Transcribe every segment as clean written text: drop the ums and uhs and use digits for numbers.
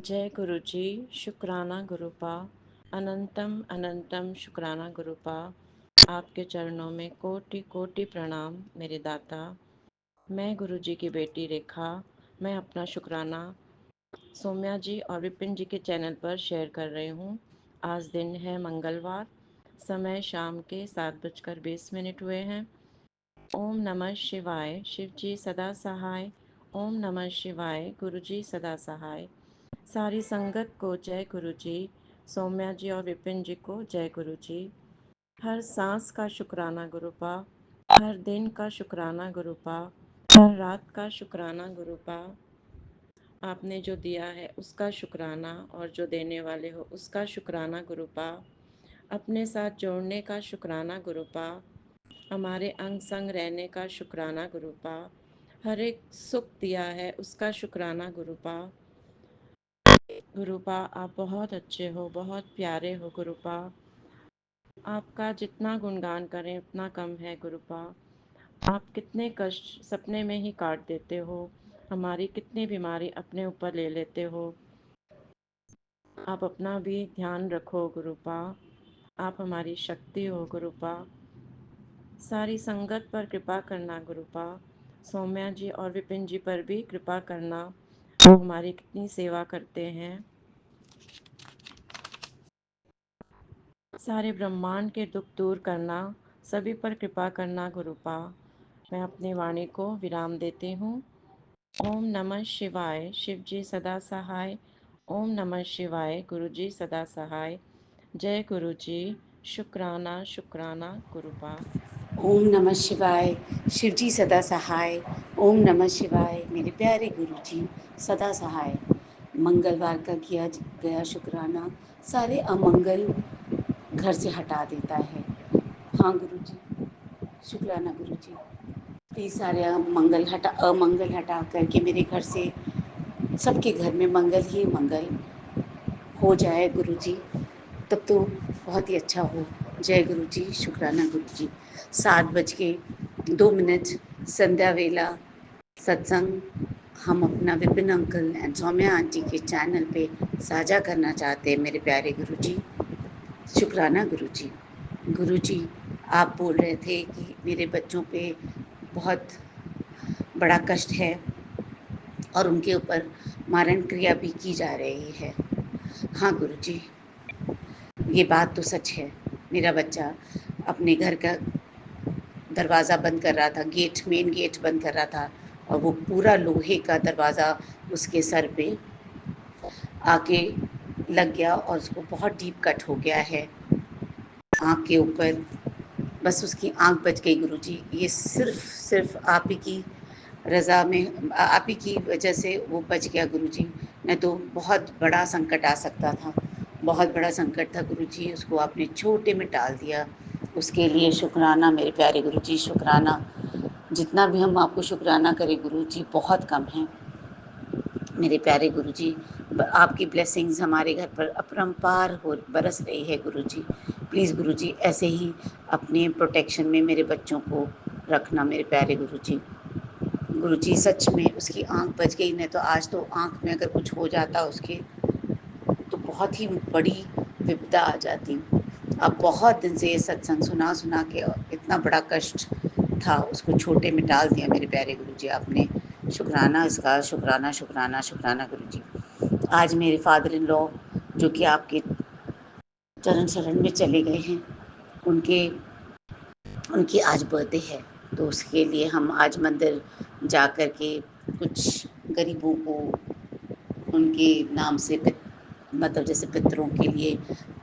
जय गुरु जी। शुक्राना गुरुपा। अनंतम अनंतम शुक्राना गुरुपा। आपके चरणों में कोटि कोटि प्रणाम मेरे दाता। मैं गुरु जी की बेटी रेखा। मैं अपना शुक्राना सौम्या जी और विपिन जी के चैनल पर शेयर कर रही हूँ। आज दिन है मंगलवार। समय शाम के 7:20 हुए हैं। ओम नमः शिवाय। शिव जी सदा सहाय। ओम नमः शिवाय। गुरु जी सदा सहाय। सारी संगत को जय गुरु जी। सौम्या जी और विपिन जी को जय गुरु जी। हर सांस का शुक्राना गुरुपा। हर दिन का शुक्राना गुरुपा। हर रात का शुक्राना गुरुपा। आपने जो दिया है उसका शुक्राना और जो देने वाले हो उसका शुक्राना गुरुपा। अपने साथ जोड़ने का शुक्राना गुरुपा। हमारे अंग संग रहने का शुक्राना गुरुपा। हर एक सुख दिया है उसका शुक्राना गुरुपा। गुरुपा आप बहुत अच्छे हो, बहुत प्यारे हो गुरुपा। आपका जितना गुणगान करें उतना कम है गुरुपा। आप कितने कष्ट सपने में ही काट देते हो। हमारी कितनी बीमारी अपने ऊपर ले लेते हो। आप अपना भी ध्यान रखो गुरुपा। आप हमारी शक्ति हो गुरुपा। सारी संगत पर कृपा करना गुरुपा। सौम्या जी और विपिन जी पर भी कृपा करना। वो हमारी कितनी सेवा करते हैं। सारे ब्रह्मांड के दुख दूर करना, सभी पर कृपा करना गुरुपा। मैं अपनी वाणी को विराम देती हूँ। ओम नमः शिवाय। शिव जी सदा सहाय। ओम नमः शिवाय। गुरु जी सदा सहाय। जय गुरु जी। शुक्राना शुक्राना गुरुपा। ओम नमः शिवाय। शिव जी सदा सहाय। ओम नमः शिवाय। मेरे प्यारे गुरु जी सदा सहाय। मंगलवार का किया गया शुक्राना सारे अमंगल घर से हटा देता है। हाँ गुरु जी, शुक्राना गुरु जी। प्लीज़ सारे अमंगल हटा करके मेरे घर से सबके घर में मंगल ही मंगल हो जाए गुरु जी, तब तो बहुत ही अच्छा हो। जय गुरु जी। शुक्राना गुरु जी। 7:02 संध्या वेला सत्संग हम अपना Vipin uncle and Saumya aunty के चैनल पे साझा करना चाहते हैं मेरे प्यारे गुरु जी। शुक्राना गुरु जी। गुरु जी, आप बोल रहे थे कि मेरे बच्चों पे बहुत बड़ा कष्ट है और उनके ऊपर मारण क्रिया भी की जा रही है। हाँ गुरु जी, ये बात तो सच है। मेरा बच्चा अपने घर का दरवाज़ा बंद कर रहा था, मेन गेट बंद कर रहा था और वो पूरा लोहे का दरवाज़ा उसके सर पे आके लग गया और उसको बहुत डीप कट हो गया है आँख के ऊपर। बस उसकी आँख बच गई गुरुजी। ये सिर्फ आप ही की रज़ा में, आप ही की वजह से वो बच गया गुरुजी। नहीं तो बहुत बड़ा संकट आ सकता था, बहुत बड़ा संकट था गुरुजी। उसको आपने छोटे में टाल दिया, उसके लिए शुक्राना मेरे प्यारे गुरुजी। शुक्राना, जितना भी हम आपको शुक्राना करें गुरुजी बहुत कम है मेरे प्यारे गुरुजी। आपकी ब्लेसिंग्स हमारे घर पर अपरंपार हो बरस रही है गुरुजी। प्लीज़ गुरुजी ऐसे ही अपने प्रोटेक्शन में मेरे बच्चों को रखना मेरे प्यारे गुरुजी। गुरुजी सच में उसकी आँख बच गई, नहीं तो आज तो आँख में अगर कुछ हो जाता उसके तो बहुत ही बड़ी विपदा आ जाती। अब बहुत दिन से ये सत्संग सुना सुना के इतना बड़ा कष्ट था, उसको छोटे में डाल दिया मेरे प्यारे गुरुजी आपने। शुक्राना इसका, शुक्राना शुक्राना शुक्राना गुरुजी। आज मेरे फादर इन लॉ जो कि आपके चरण शरण में चले गए हैं, उनके उनकी आज बर्थडे है, तो उसके लिए हम आज मंदिर जा कर के कुछ गरीबों को उनके नाम से मतलब जैसे पितरों के लिए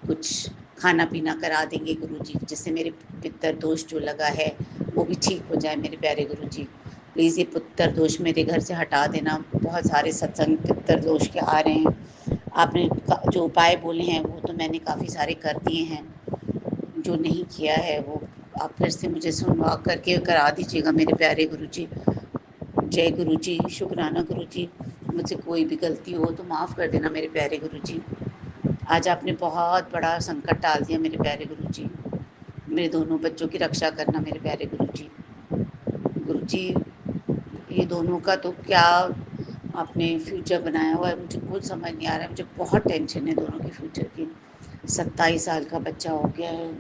कुछ खाना पीना करा देंगे गुरुजी, जिससे मेरे पितर दोष जो लगा है वो भी ठीक हो जाए मेरे प्यारे गुरुजी। प्लीज़ ये पितर दोष मेरे घर से हटा देना। बहुत सारे सत्संग पितर दोष के आ रहे हैं। आपने जो उपाय बोले हैं वो तो मैंने काफ़ी सारे कर दिए हैं, जो नहीं किया है वो आप फिर से मुझे सुनवा करके करा दीजिएगा मेरे प्यारे गुरुजी। जय गुरु जी। शुक्राना गुरु जी। मुझसे कोई भी गलती हो तो माफ़ कर देना मेरे प्यारे गुरु जी। आज आपने बहुत बड़ा संकट डाल दिया मेरे प्यारे गुरु जी। मेरे दोनों बच्चों की रक्षा करना मेरे प्यारे गुरु जी। गुरु जी, ये दोनों का तो क्या आपने फ्यूचर बनाया हुआ है, मुझे कुछ समझ नहीं आ रहा है। मुझे बहुत टेंशन है दोनों के फ्यूचर की। 27 साल का बच्चा हो गया है,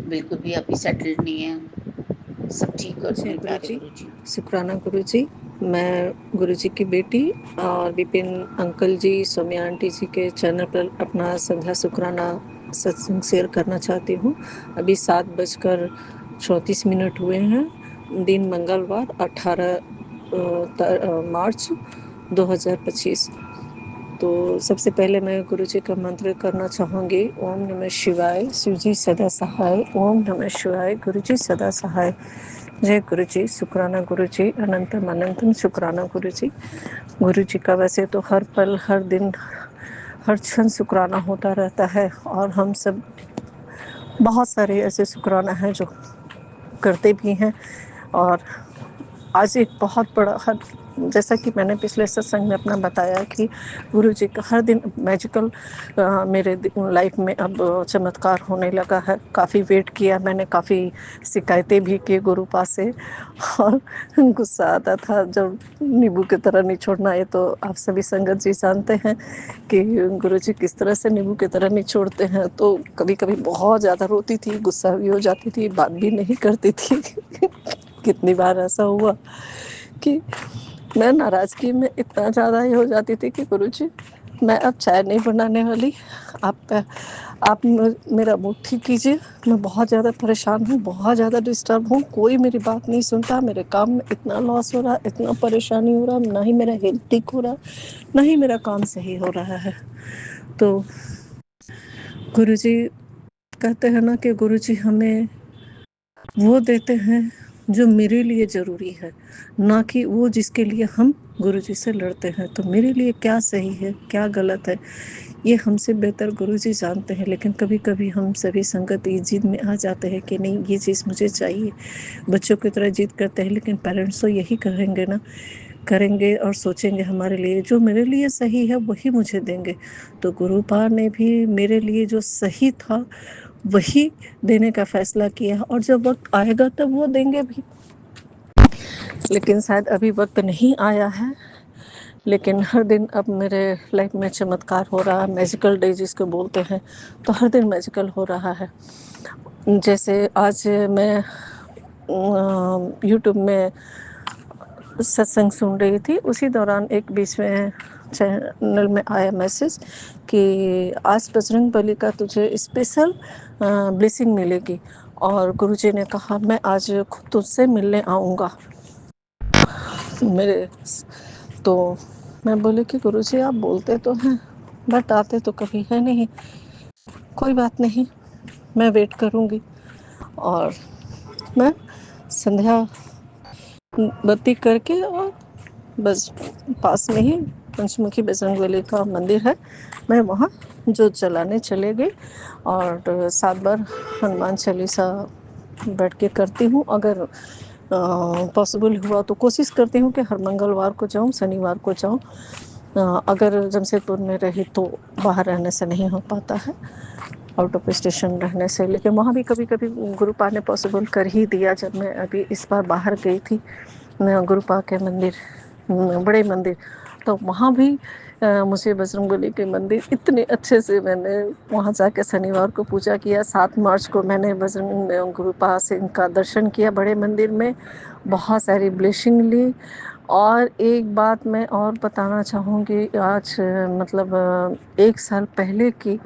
बिल्कुल भी अभी सेटल्ड नहीं है। सब ठीक कर दो जय मेरे गुरु प्यारे जी, गुरु जी। शुक्राना गुरु जी। मैं गुरु जी की बेटी और विपिन अंकल जी, सौम्या आंटी जी के चैनल पर अपना संध्या शुक्राना सत्संग शेयर करना चाहती हूँ। अभी 7:34 हुए हैं। दिन मंगलवार 18 मार्च 2025। तो सबसे पहले मैं गुरु जी का मंत्र करना चाहूँगी। ओम नमः शिवाय, शिव जी सदा सहाय। ओम नमः शिवाय, गुरु जी सदा सहाय। जय गुरु जी, शुक्राना गुरु जी, अनंतम अनंतम शुक्राना गुरु जी। गुरु जी का वैसे तो हर पल, हर दिन, हर क्षण शुक्राना होता रहता है, और हम सब बहुत सारे ऐसे शुक्राना हैं जो करते भी हैं। और आज एक बहुत बड़ा हर, जैसा कि मैंने पिछले सत्संग में अपना बताया कि गुरु जी का हर दिन मैजिकल मेरे लाइफ में अब चमत्कार होने लगा है। काफ़ी वेट किया मैंने, काफ़ी शिकायतें भी की गुरु पास से, और गुस्सा आता था जब नींबू की तरह नहीं छोड़ना। ये तो आप सभी संगत जी जानते हैं कि गुरु जी किस तरह से नींबू की तरह नहीं छोड़ते हैं। तो कभी कभी बहुत ज़्यादा रोती थी, गुस्सा भी हो जाती थी, बात भी नहीं करती थी। कितनी बार ऐसा हुआ कि मैं नाराज़गी में इतना ज़्यादा ये हो जाती थी कि गुरुजी मैं अब चाय नहीं बनाने वाली, आप मेरा मूड ठीक कीजिए। मैं बहुत ज़्यादा परेशान हूँ, बहुत ज़्यादा डिस्टर्ब हूँ, कोई मेरी बात नहीं सुनता। मेरे काम में इतना लॉस हो रहा, इतना परेशानी हो रहा, ना ही मेरा हेल्थ ठीक हो रहा, ना ही मेरा काम सही हो रहा है। तो गुरुजी कहते हैं ना कि गुरुजी हमें वो देते हैं जो मेरे लिए ज़रूरी है, ना कि वो जिसके लिए हम गुरुजी से लड़ते हैं। तो मेरे लिए क्या सही है, क्या गलत है, ये हमसे बेहतर गुरुजी जानते हैं। लेकिन कभी कभी हम सभी संगत इस जिद में आ जाते हैं कि नहीं, ये चीज़ मुझे चाहिए। बच्चों की तरह जिद करते हैं, लेकिन पेरेंट्स तो यही करेंगे ना, करेंगे और सोचेंगे हमारे लिए जो मेरे लिए सही है वही मुझे देंगे। तो गुरुपा ने भी मेरे लिए जो सही था वही देने का फैसला किया, और जब वक्त आएगा तब वो देंगे भी। लेकिन शायद अभी वक्त नहीं आया है। लेकिन हर दिन अब मेरे लाइफ में चमत्कार हो रहा है, मैजिकल डे जिसको बोलते हैं। तो हर दिन मैजिकल हो रहा है। जैसे आज मैं यूट्यूब में सत्संग सुन रही थी, उसी दौरान एक बीच में चैनल में आया मैसेज कि आज बजरंग बली का तुझे स्पेशल ब्लेसिंग मिलेगी, और गुरुजी ने कहा मैं आज खुद तुझसे मिलने आऊँगा। मेरे तो मैं बोली कि गुरुजी आप बोलते तो हैं बट आते तो कभी है नहीं। कोई बात नहीं, मैं वेट करूँगी। और मैं संध्या बत्ती करके, और बस पास में ही पंचमुखी बजरंगबली का मंदिर है, मैं वहाँ जोत जलाने चले गई। और 7 बार हनुमान चालीसा बैठ के करती हूँ। अगर पॉसिबल हुआ तो कोशिश करती हूँ कि हर मंगलवार को जाऊँ, शनिवार को जाऊँ। अगर जमशेदपुर में रही तो बाहर रहने से नहीं हो पाता है, आउट ऑफ स्टेशन रहने से। लेकिन वहाँ भी कभी कभी गुरुपा ने पॉसिबल कर ही दिया। जब मैं अभी इस बार बाहर गई थी गुरुपा के मंदिर, बड़े मंदिर, तो वहाँ भी मुझे बजरंगबली के मंदिर इतने अच्छे से मैंने वहाँ जाके शनिवार को पूजा किया। 7 मार्च को मैंने बजरंग गुरुपा से इनका दर्शन किया बड़े मंदिर में, बहुत सारी ब्लेसिंग ली। और एक बात मैं और बताना चाहूँगी, आज मतलब 1 साल पहले की,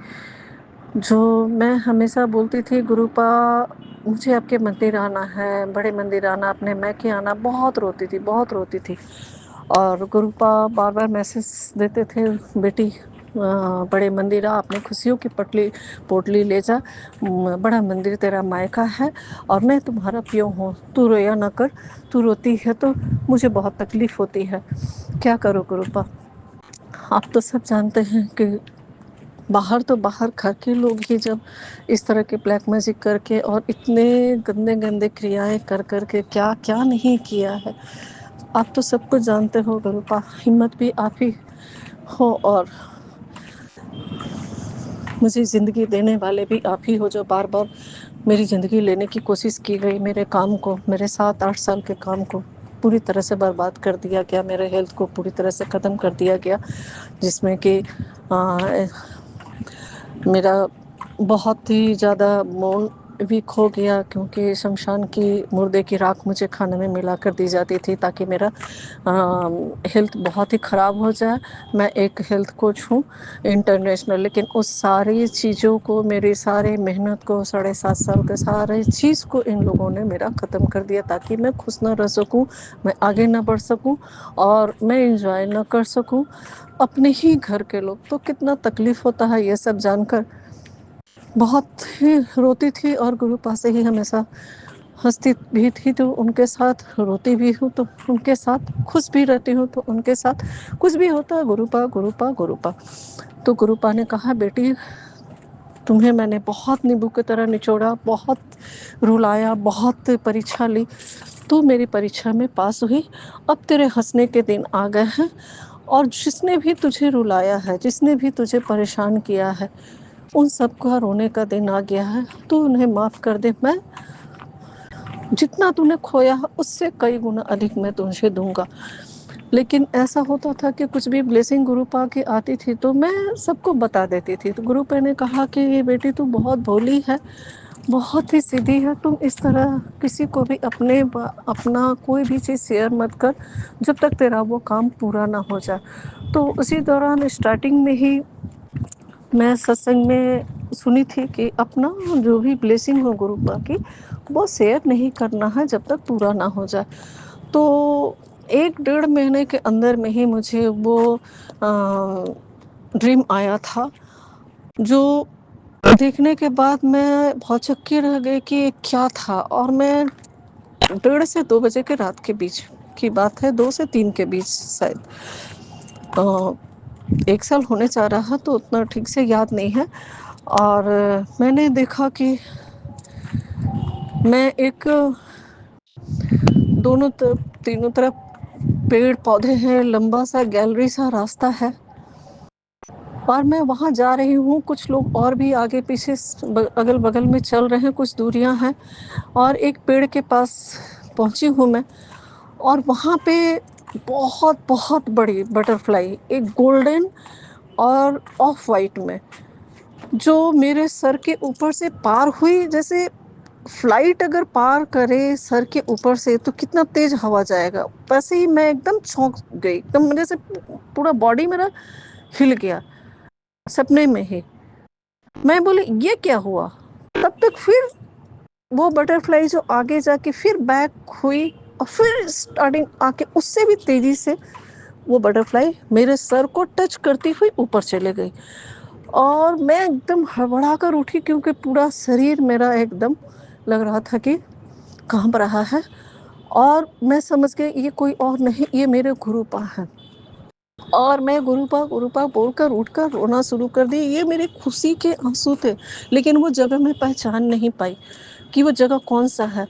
जो मैं हमेशा बोलती थी गुरुपा मुझे आपके मंदिर आना है, बड़े मंदिर आना, अपने मैके आना, बहुत रोती थी, बहुत रोती थी। और गुरुपा बार बार मैसेज देते थे, बेटी बड़े मंदिर आ, अपनी खुशियों की पोटली ले जा, बड़ा मंदिर तेरा मायका है, और मैं तुम्हारा प्यो हूँ, तू रोया ना कर। तू रोती है तो मुझे बहुत तकलीफ़ होती है, क्या करो गुरुपा। आप तो सब जानते हैं कि बाहर तो बाहर, घर के लोग ही जब इस तरह के ब्लैक मैजिक करके और इतने गंदे गंदे क्रियाएं कर कर के क्या क्या नहीं किया है। आप तो सब कुछ जानते हो गुरुपा, हिम्मत भी आप ही हो, और मुझे ज़िंदगी देने वाले भी आप ही हो, जो बार बार मेरी ज़िंदगी लेने की कोशिश की गई, मेरे काम को, मेरे 7-8 साल के काम को। पूरी तरह से बर्बाद कर दिया गया, मेरे हेल्थ को पूरी तरह से ख़त्म कर दिया गया, जिसमें कि मेरा बहुत ही ज़्यादा मूड भी खो गया, क्योंकि शमशान की मुर्दे की राख मुझे खाने में मिला कर दी जाती थी ताकि मेरा हेल्थ बहुत ही ख़राब हो जाए। मैं एक हेल्थ कोच हूँ इंटरनेशनल, लेकिन उस सारी चीज़ों को, मेरी सारी मेहनत को, 7.5 साल के सारे चीज़ को इन लोगों ने मेरा ख़त्म कर दिया ताकि मैं खुश ना रह सकूँ, मैं आगे ना बढ़ सकूँ और मैं एंजॉय ना कर सकूँ। अपने ही घर के लोग, तो कितना तकलीफ़ होता है ये सब जानकर। बहुत ही रोती थी और गुरुपा से ही हमेशा हँसती भी थी, तो उनके साथ रोती भी हूँ तो उनके साथ, खुश भी रहती हूँ तो उनके साथ। कुछ भी होता है गुरुपा गुरुपा गुरुपा। तो गुरुपा ने कहा, बेटी तुम्हें मैंने बहुत नींबू की तरह निचोड़ा, बहुत रुलाया, बहुत परीक्षा ली, तू मेरी परीक्षा में पास हुई। अब तेरे हंसने के दिन आ गए हैं, और जिसने भी तुझे रुलाया है, जिसने भी तुझे परेशान किया है, उन सबका रोने का दिन आ गया है। तू उन्हें माफ़ कर दे। मैं जितना तूने खोया है उससे कई गुना अधिक मैं तुझे दूंगा। लेकिन ऐसा होता था कि कुछ भी ब्लेसिंग गुरुपा की आती थी तो मैं सबको बता देती थी। तो गुरुपा ने कहा कि ये बेटी तू बहुत भोली है, बहुत ही सीधी है, तुम इस तरह किसी को भी अपना कोई भी चीज़ शेयर मत कर जब तक तेरा वो काम पूरा ना हो जाए। तो उसी दौरान स्टार्टिंग में ही मैं सत्संग में सुनी थी कि अपना जो भी ब्लेसिंग हो गुरुपा की, वो शेयर नहीं करना है जब तक पूरा ना हो जाए। तो 1 डेढ़ महीने के अंदर में ही मुझे वो ड्रीम आया था, जो देखने के बाद मैं भौचक्की रह गई कि ये क्या था। और मैं 1:30 से 2 बजे के रात के बीच की बात है, 2 से 3 के बीच शायद, 1 साल होने जा रहा तो उतना ठीक से याद नहीं है। और मैंने देखा कि मैं एक, दोनों तरफ, तीनों तरफ पेड़ पौधे हैं, लंबा सा गैलरी सा रास्ता है, और मैं वहाँ जा रही हूँ। कुछ लोग और भी आगे पीछे अगल बगल में चल रहे हैं, कुछ दूरियाँ हैं, और एक पेड़ के पास पहुँची हूँ मैं, और वहाँ पे बहुत बहुत बड़ी बटरफ्लाई, एक गोल्डन और ऑफ वाइट में, जो मेरे सर के ऊपर से पार हुई। जैसे फ्लाइट अगर पार करे सर के ऊपर से तो कितना तेज हवा जाएगा, वैसे ही मैं एकदम चौंक गई, एकदम जैसे पूरा बॉडी मेरा हिल गया सपने में ही। मैं बोली ये क्या हुआ। तब तक फिर वो बटरफ्लाई जो आगे जाके फिर बैक हुई, और फिर स्टार्टिंग आके उससे भी तेजी से वो बटरफ्लाई मेरे सर को टच करती हुई ऊपर चले गई। और मैं एकदम हड़बड़ा कर उठी, क्योंकि पूरा शरीर मेरा एकदम लग रहा था कि कांप रहा है। और मैं समझ गई ये कोई और नहीं, ये मेरे गुरुपा हैं। और मैं गुरुपा गुरुपा बोलकर उठकर रोना शुरू कर दी। ये मेरी खुशी के आंसू थे, लेकिन वो जगह मैं पहचान नहीं पाई कि वो जगह कौन सा है।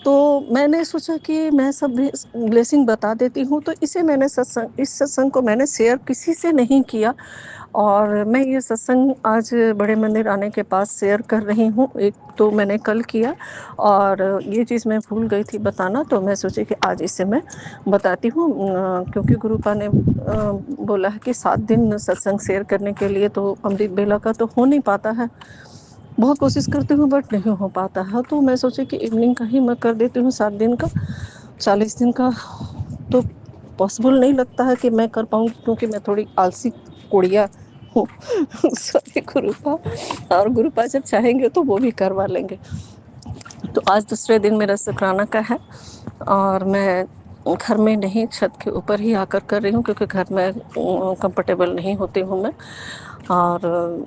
तो मैंने सोचा कि मैं सब ब्लेसिंग बता देती हूँ, तो इसे मैंने इस सत्संग को मैंने शेयर किसी से नहीं किया। और मैं ये सत्संग आज बड़े मंदिर आने के पास शेयर कर रही हूँ। एक तो मैंने कल किया, और ये चीज़ मैं भूल गई थी बताना, तो मैं सोची कि आज इसे मैं बताती हूँ। क्योंकि गुरुपा ने बोला है कि 7 दिन सत्संग शेयर करने के लिए, तो अमृत बेला का तो हो नहीं पाता है, बहुत कोशिश करती हूँ बट नहीं हो पाता है। तो मैं सोची कि इवनिंग का ही मैं कर देती हूँ, 7 दिन का। 40 दिन का तो पॉसिबल नहीं लगता है कि मैं कर पाऊँ, क्योंकि मैं थोड़ी आलसी कुड़िया हूँ। सॉरी गुरुपा, और गुरुपा जब चाहेंगे तो वो भी करवा लेंगे। तो आज दूसरे दिन मेरा शुक्राना का है, और मैं घर में नहीं, छत के ऊपर ही आकर कर रही हूँ, क्योंकि घर में कंफर्टेबल नहीं होती हूँ मैं। और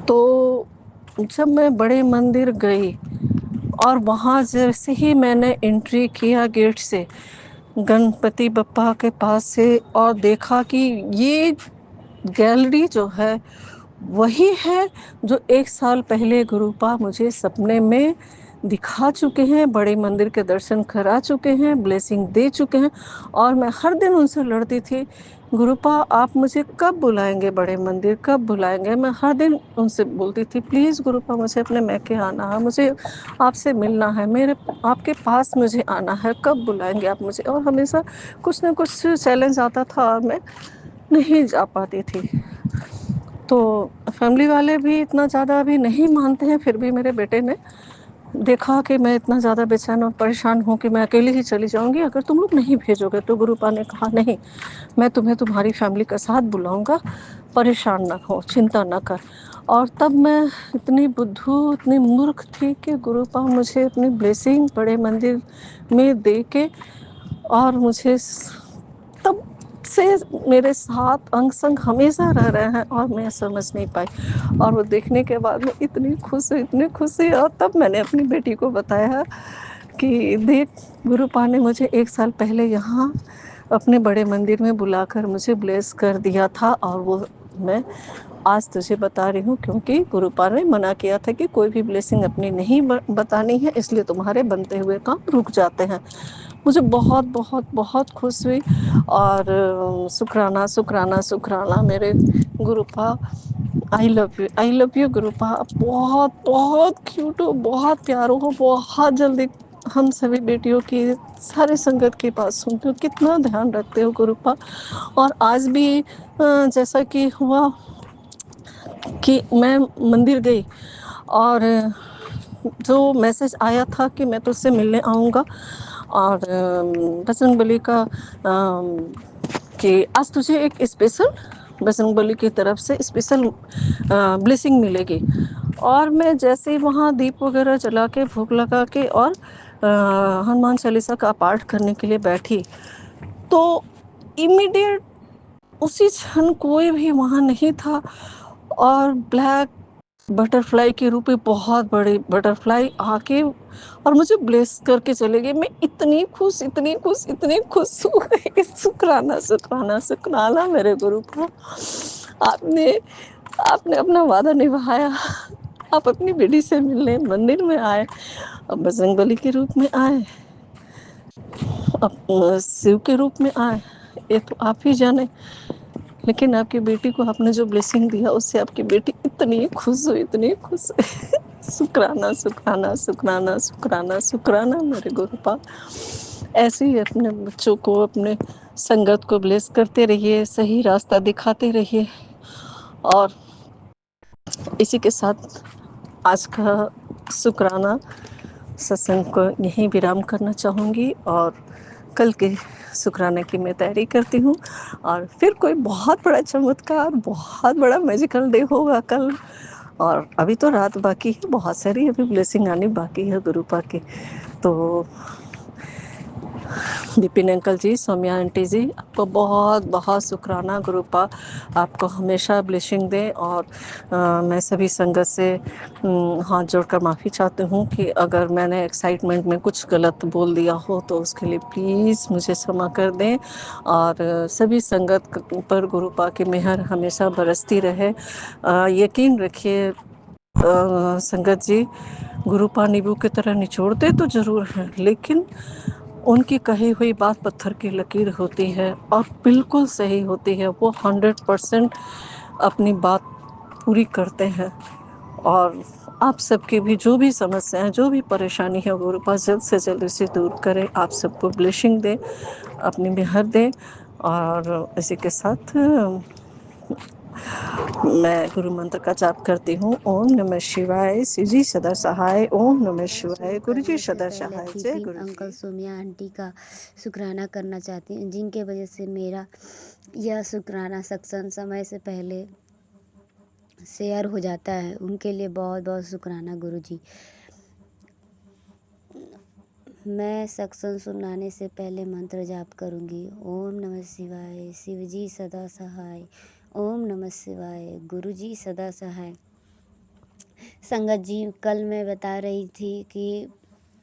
तो जब मैं बड़े मंदिर गई, और वहाँ जैसे ही मैंने एंट्री किया गेट से, गणपति बप्पा के पास से, और देखा कि ये गैलरी जो है वही है जो 1 साल पहले गुरुपा मुझे सपने में दिखा चुके हैं, बड़े मंदिर के दर्शन करा चुके हैं, ब्लेसिंग दे चुके हैं। और मैं हर दिन उनसे लड़ती थी गुरुपा आप मुझे कब बुलाएंगे बड़े मंदिर, कब बुलाएंगे? मैं हर दिन उनसे बोलती थी, प्लीज़ गुरुपा मुझे अपने मैके आना है, मुझे आपसे मिलना है, मेरे आपके पास मुझे आना है, कब बुलाएंगे आप मुझे? और हमेशा कुछ ना कुछ चैलेंज आता था और मैं नहीं जा पाती थी। तो फैमिली वाले भी इतना ज़्यादा अभी नहीं मानते हैं, फिर भी मेरे बेटे ने देखा कि मैं इतना ज़्यादा बेचैन और परेशान हूँ कि मैं अकेले ही चली जाऊँगी अगर तुम लोग नहीं भेजोगे। तो गुरुपा ने कहा, नहीं, मैं तुम्हें तुम्हारी फैमिली के साथ बुलाऊँगा, परेशान ना हो, चिंता ना कर। और तब मैं इतनी बुद्धू, इतनी मूर्ख थी कि गुरुपा मुझे अपनी ब्लेसिंग बड़े मंदिर में दे के और मुझे तब से मेरे साथ अंग संग हमेशा रह रहे हैं और मैं समझ नहीं पाई। और वो देखने के बाद मैं इतनी खुश हुई, इतनी खुश हुई। और तब मैंने अपनी बेटी को बताया कि देख, गुरुपा ने मुझे 1 साल पहले यहाँ अपने बड़े मंदिर में बुलाकर मुझे ब्लेस कर दिया था और वो मैं आज तुझे बता रही हूँ, क्योंकि गुरुपा ने मना किया था कि कोई भी ब्लेसिंग अपनी नहीं बतानी है, इसलिए तुम्हारे बनते हुए काम रुक जाते हैं। मुझे बहुत बहुत बहुत खुश हुई। और शुक्राना शुक्राना शुक्राना मेरे गुरुपा। I love you गुरुपा। आप बहुत बहुत क्यूट हो, बहुत प्यारो हो, बहुत जल्दी हम सभी बेटियों की सारे संगत के पास सुनते हो, कितना ध्यान रखते हो गुरुपा। और आज भी जैसा कि हुआ कि मैं मंदिर गई और जो मैसेज आया था कि मैं तुझसे मिलने आऊँगा और बजरंगबली का कि आज तुझे एक स्पेशल बजरंगबली की तरफ से स्पेशल ब्लेसिंग मिलेगी। और मैं जैसे ही वहाँ दीप वगैरह जला के भोग लगा के और हनुमान चालीसा का पाठ करने के लिए बैठी, तो इमीडिएट उसी क्षण कोई भी वहाँ नहीं था और ब्लैक बटरफ्लाई के रूप में बहुत बड़ी बटरफ्लाई आके और मुझे ब्लेस करके चले गए। मैं इतनी खुश, इतनी खुश, इतनी खुश हो गई। शुक्राना शुक्राना शुक्राना मेरे गुरु को। आपने आपने अपना वादा निभाया। आप अपनी बेटी से मिलने मंदिर में आए, अब बजरंगबली के रूप में आए, अब शिव के रूप में आए, ये तो आप ही जाने। लेकिन आपकी बेटी को आपने जो ब्लेसिंग दिया उससे आपकी बेटी इतनी खुश हुई, इतनी खुश हुई। शुक्राना शुक्राना शुक्राना शुक्राना शुक्राना मेरे गुरुपा। ऐसे ही अपने बच्चों को, अपने संगत को ब्लेस करते रहिए, सही रास्ता दिखाते रहिए। और इसी के साथ आज का शुक्राना सत्संग को यहीं विराम करना चाहूँगी और कल के शुक्राने की मैं तैयारी करती हूँ। और फिर कोई बहुत बड़ा चमत्कार, बहुत बड़ा मैजिकल डे होगा कल। और अभी तो रात बाकी है, बहुत सारी अभी ब्लेसिंग आनी बाकी है गुरुपा की। तो विपिन अंकल जी, सौम्या आंटी जी, आपको बहुत बहुत शुक्राना। गुरुपा आपको हमेशा ब्लेसिंग दें। और मैं सभी संगत से हाथ जोड़कर माफ़ी चाहती हूँ कि अगर मैंने एक्साइटमेंट में कुछ गलत बोल दिया हो तो उसके लिए प्लीज़ मुझे क्षमा कर दें। और सभी संगत पर गुरुपा की मेहर हमेशा बरसती रहे। यकीन रखिए संगत जी, गुरुपा नींबू की तरह निचोड़ते तो ज़रूर हैं, लेकिन उनकी कही हुई बात पत्थर की लकीर होती है और बिल्कुल सही होती है। वो 100% अपनी बात पूरी करते हैं। और आप सबकी भी जो भी समस्याएं, जो भी परेशानी है, गुरुपा जल्द से जल्द इसे दूर करें। आप सबको ब्लेसिंग दें, अपनी मेहर दें। और इसी के साथ मैं गुरु मंत्र का जाप करती हूँ। ओम नमः शिवाय, शिव जी सदा सहाय। ओम नमः शिवाय, शुरू गुरु जी करने से सदा पहले सहाय। जय विपिन गुरु अंकल, जी। सोम्या आंटी का शुक्राना करना चाहती हूँ, जिनके वजह से मेरा यह शुक्राना सत्संग समय से पहले शेयर हो जाता है। उनके लिए बहुत बहुत शुक्राना गुरुजी। मैं सत्संग सुनाने से पहले मंत्र जाप करूँगी। ओम नमः शिवाय, शिव जी सदा सहाय। ओम नमः शिवाय, गुरु जी सदा सहाय। संगत जी, कल मैं बता रही थी कि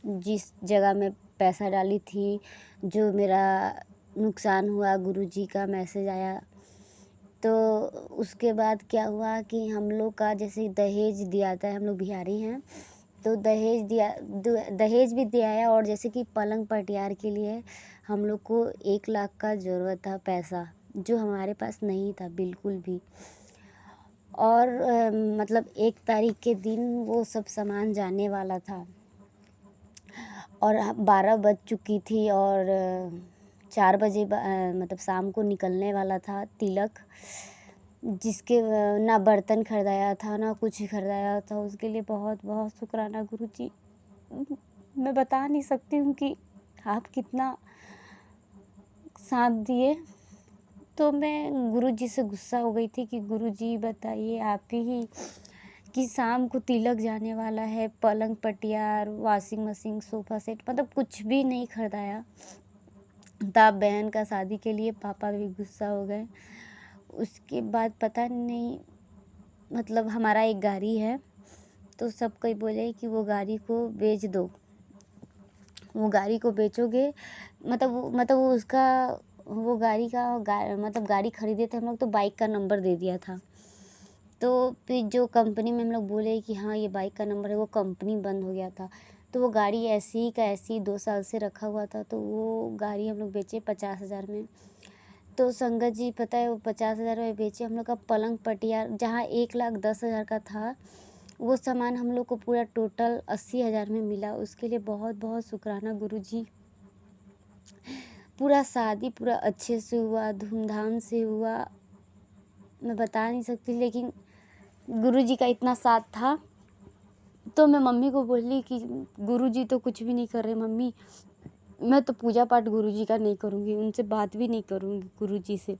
जिस जगह मैं पैसा डाली थी, जो मेरा नुकसान हुआ, गुरुजी का मैसेज आया। तो उसके बाद क्या हुआ कि हम लोग का जैसे दहेज दिया था, हम लोग बिहारी हैं, तो दहेज भी दिया है। और जैसे कि पलंग पटियार के लिए हम लोग को 1 लाख का ज़रूरत था पैसा। जो हमारे पास नहीं था बिल्कुल भी। और मतलब 1 तारीख के दिन वो सब सामान जाने वाला था और 12 बज चुकी थी और 4 बजे मतलब शाम को निकलने वाला था तिलक, जिसके ना बर्तन खरीदाया था ना कुछ खरीदाया था। उसके लिए बहुत बहुत शुक्राना गुरुजी। मैं बता नहीं सकती हूँ कि आप कितना साथ दिए। तो मैं गुरुजी से गुस्सा हो गई थी कि गुरुजी बताइए आप ही कि शाम को तिलक जाने वाला है, पलंग पटिया, वॉशिंग मशीन, सोफ़ा सेट मतलब कुछ भी नहीं खरीदाया। तब बहन का शादी के लिए पापा भी गुस्सा हो गए। उसके बाद पता नहीं मतलब हमारा एक गाड़ी है, तो सब कोई बोले कि वो गाड़ी को बेच दो। वो गाड़ी को बेचोगे मतलब वो उसका वो गाड़ी का मतलब गाड़ी खरीदे थे हम लोग, तो बाइक का नंबर दे दिया था। तो फिर जो कंपनी में हम लोग बोले कि हाँ ये बाइक का नंबर है, वो कंपनी बंद हो गया था। तो वो गाड़ी ऐसी ही का ऐसी ही 2 साल से रखा हुआ था। तो वो गाड़ी हम लोग बेचे 50,000 में। तो संगत जी पता है वो 50,000 में बेचे। हम लोग का पलंग पटिया जहाँ 1,10,000 का था, वो सामान हम लोग को पूरा टोटल 80,000 में मिला। उसके लिए बहुत बहुत शुक्राना गुरुजी। पूरा शादी पूरा अच्छे से हुआ, धूमधाम से हुआ। मैं बता नहीं सकती, लेकिन गुरुजी का इतना साथ था। तो मैं मम्मी को बोली कि गुरुजी तो कुछ भी नहीं कर रहे मम्मी, मैं तो पूजा पाठ गुरुजी का नहीं करूँगी, उनसे बात भी नहीं करूँगी गुरुजी से।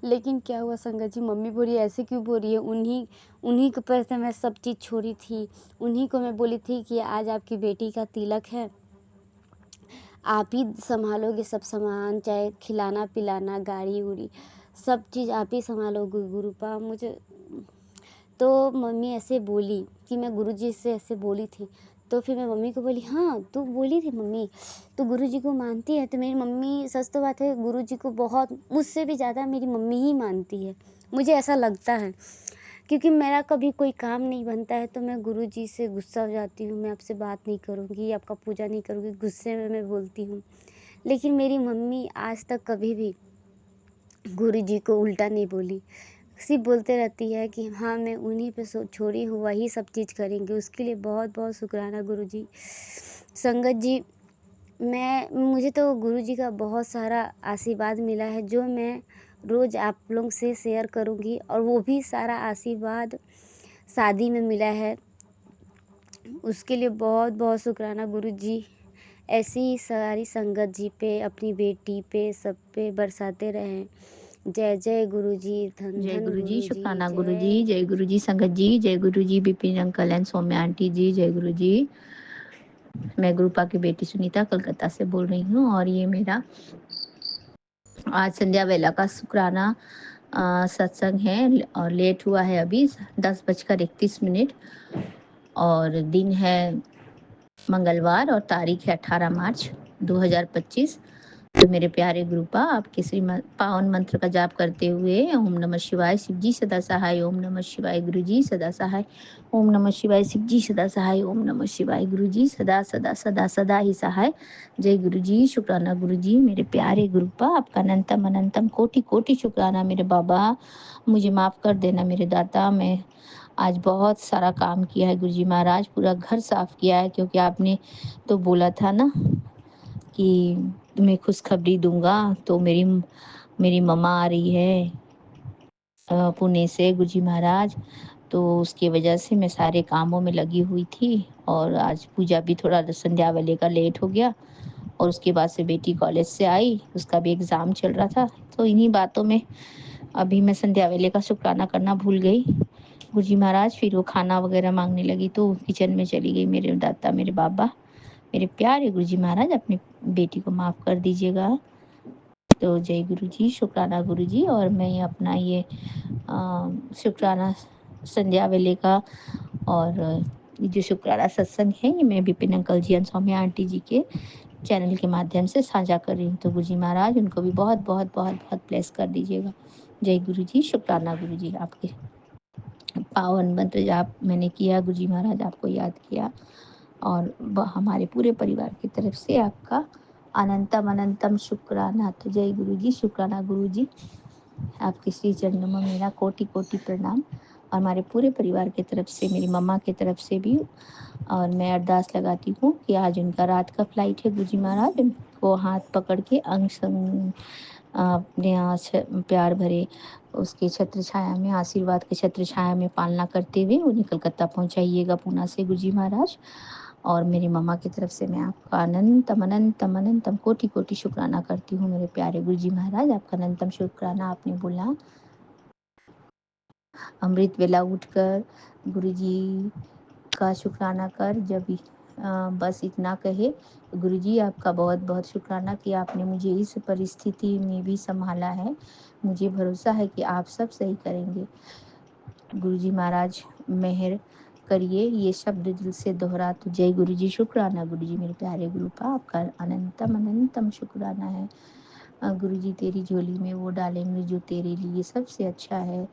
लेकिन क्या हुआ संगत जी, मम्मी बोली ऐसे क्यों बोल रही है? उन्हीं के पैर से मैं सब चीज़ छोड़ी थी। उन्हीं को मैं बोली थी कि आज आपकी बेटी का तिलक है, आप ही संभालोगे सब सामान, चाहे खिलाना पिलाना, गाड़ी उड़ी सब चीज़ आप ही संभालोगे गुरुपा। मुझे तो मम्मी ऐसे बोली कि मैं गुरुजी से ऐसे बोली थी। तो फिर मैं मम्मी को बोली हाँ तू बोली थी मम्मी, तू गुरुजी को मानती है? तो मेरी मम्मी, सच तो बात है, गुरुजी को बहुत मुझसे भी ज़्यादा मेरी मम्मी ही मानती है, मुझे ऐसा लगता है। क्योंकि मेरा कभी कोई काम नहीं बनता है तो मैं गुरुजी से गुस्सा हो जाती हूँ, मैं आपसे बात नहीं करूँगी, आपका पूजा नहीं करूँगी, गुस्से में मैं बोलती हूँ। लेकिन मेरी मम्मी आज तक कभी भी गुरुजी को उल्टा नहीं बोली, सिर्फ बोलते रहती है कि हाँ मैं उन्हीं पे छोड़ी हूँ, वही सब चीज़ करेंगे। उसके लिए बहुत बहुत शुक्राना गुरुजी। संगत जी, मुझे तो गुरुजी का बहुत सारा आशीर्वाद मिला है, जो मैं रोज़ आप लोग से शेयर करूँगी। और वो भी सारा आशीर्वाद शादी में मिला है, उसके लिए बहुत बहुत शुक्राना गुरुजी। ऐसी ही सारी संगत जी पे, अपनी बेटी पे, सब पे बरसाते रहें। जय जय गुरुजी, धन जय धन गुरुजी, गुरुजी, शुक्राना गुरुजी, जय गुरुजी संगत जी, जय Guruji Bipin uncle and Saumya aunty ji, जय गुरुजी। मैं गुरुपा की बेटी सुनीता कलकत्ता से बोल रही हूँ और ये मेरा आज संध्या वेला का शुक्राना सत्संग है और लेट हुआ है अभी 10:31 और दिन है मंगलवार और तारीख है 18 मार्च 2025। तो मेरे प्यारे गुरुपा, आपके श्रीमद पावन मंत्र का जाप करते हुए ओम नमः शिवाय शिव जी सदा सहाय, ओम नमः शिवाय गुरु जी सदा सहाय, ओम नमः शिवाय शिव जी सदा सहाय, ओम नमः शिवाय गुरु जी सदा सदा सदा सदा ही सहाय। जय गुरु जी, शुक्राना गुरु जी। मेरे प्यारे गुरुपा, आपका अनंतम अनंतम कोटि कोटि शुक्राना मेरे बाबा। मुझे माफ़ कर देना मेरे दाता, मैं आज बहुत सारा काम किया है गुरुजी महाराज, पूरा घर साफ किया है, क्योंकि आपने तो बोला था ना कि तुम्हें खुशखबरी दूंगा। तो मेरी मम्मा आ रही है पुणे से गुरुजी महाराज, तो उसकी वजह से मैं सारे कामों में लगी हुई थी और आज पूजा भी थोड़ा संध्या वाले का लेट हो गया। और उसके बाद से बेटी कॉलेज से आई, उसका भी एग्ज़ाम चल रहा था, तो इन्हीं बातों में अभी मैं संध्या वाले का शुक्राना करना भूल गई गुरुजी महाराज। फिर वो खाना वगैरह मांगने लगी तो किचन में चली गई मेरे दाता मेरे बाबा। मेरे प्यारे गुरुजी महाराज, अपनी बेटी को माफ़ कर दीजिएगा। तो जय गुरुजी, शुक्राना गुरुजी। और मैं अपना ये शुक्राना संध्या वेले का और ये जो शुक्राना सत्संग है, ये मैं बिपिन अंकल जी और सौम्या आंटी जी के चैनल के माध्यम से साझा कर रही हूँ। तो गुरुजी महाराज उनको भी बहुत बहुत बहुत बहुत ब्लेस कर दीजिएगा। जय गुरुजी, शुक्राना गुरुजी। आपके पावन मंत्र जाप मैंने किया, गुरुजी महाराज आपको याद किया और हमारे पूरे परिवार की तरफ से आपका अनंतम अनंतम शुक्राना। तो जय गुरु जी, शुक्राना गुरु जी, आपके श्री चरणों में मेरा कोटि कोटि प्रणाम। और हमारे पूरे परिवार की तरफ से, मेरी मम्मा की तरफ से भी। और मैं अरदास लगाती हूँ कि आज उनका रात का फ्लाइट है, गुरुजी महाराज उनको हाथ पकड़ के अंग संग अपने प्यार भरे उसके छत्र छाया में, आशीर्वाद के छत्र छाया में पालना करते हुए उन्हें कलकत्ता पहुंचाइएगा पूना से, गुरुजी महाराज। और मेरी मम्मा की तरफ से मैं आपका अनंतम अनंतम अनंतम कोटि कोटि शुक्राना करती हूँ मेरे प्यारे गुरुजी महाराज। आपका अनंतम शुक्राना। आपने बोला अमृत वेला उठकर गुरुजी का शुक्राना कर, जब बस इतना कहे, गुरुजी आपका बहुत बहुत शुक्राना कि आपने मुझे इस परिस्थिति में भी संभाला है। मुझे भरोसा है कि आप सब सही करेंगे। गुरुजी महाराज मेहर करिए, ये शब्द दिल से दोहरा तो जय गुरुजी शुक्राना। गुरुजी मेरे प्यारे गुरुपा, आपका अनंतम अनंतम शुक्राना है। गुरुजी तेरी झोली में वो डालेंगे जो तेरे लिए सबसे अच्छा है।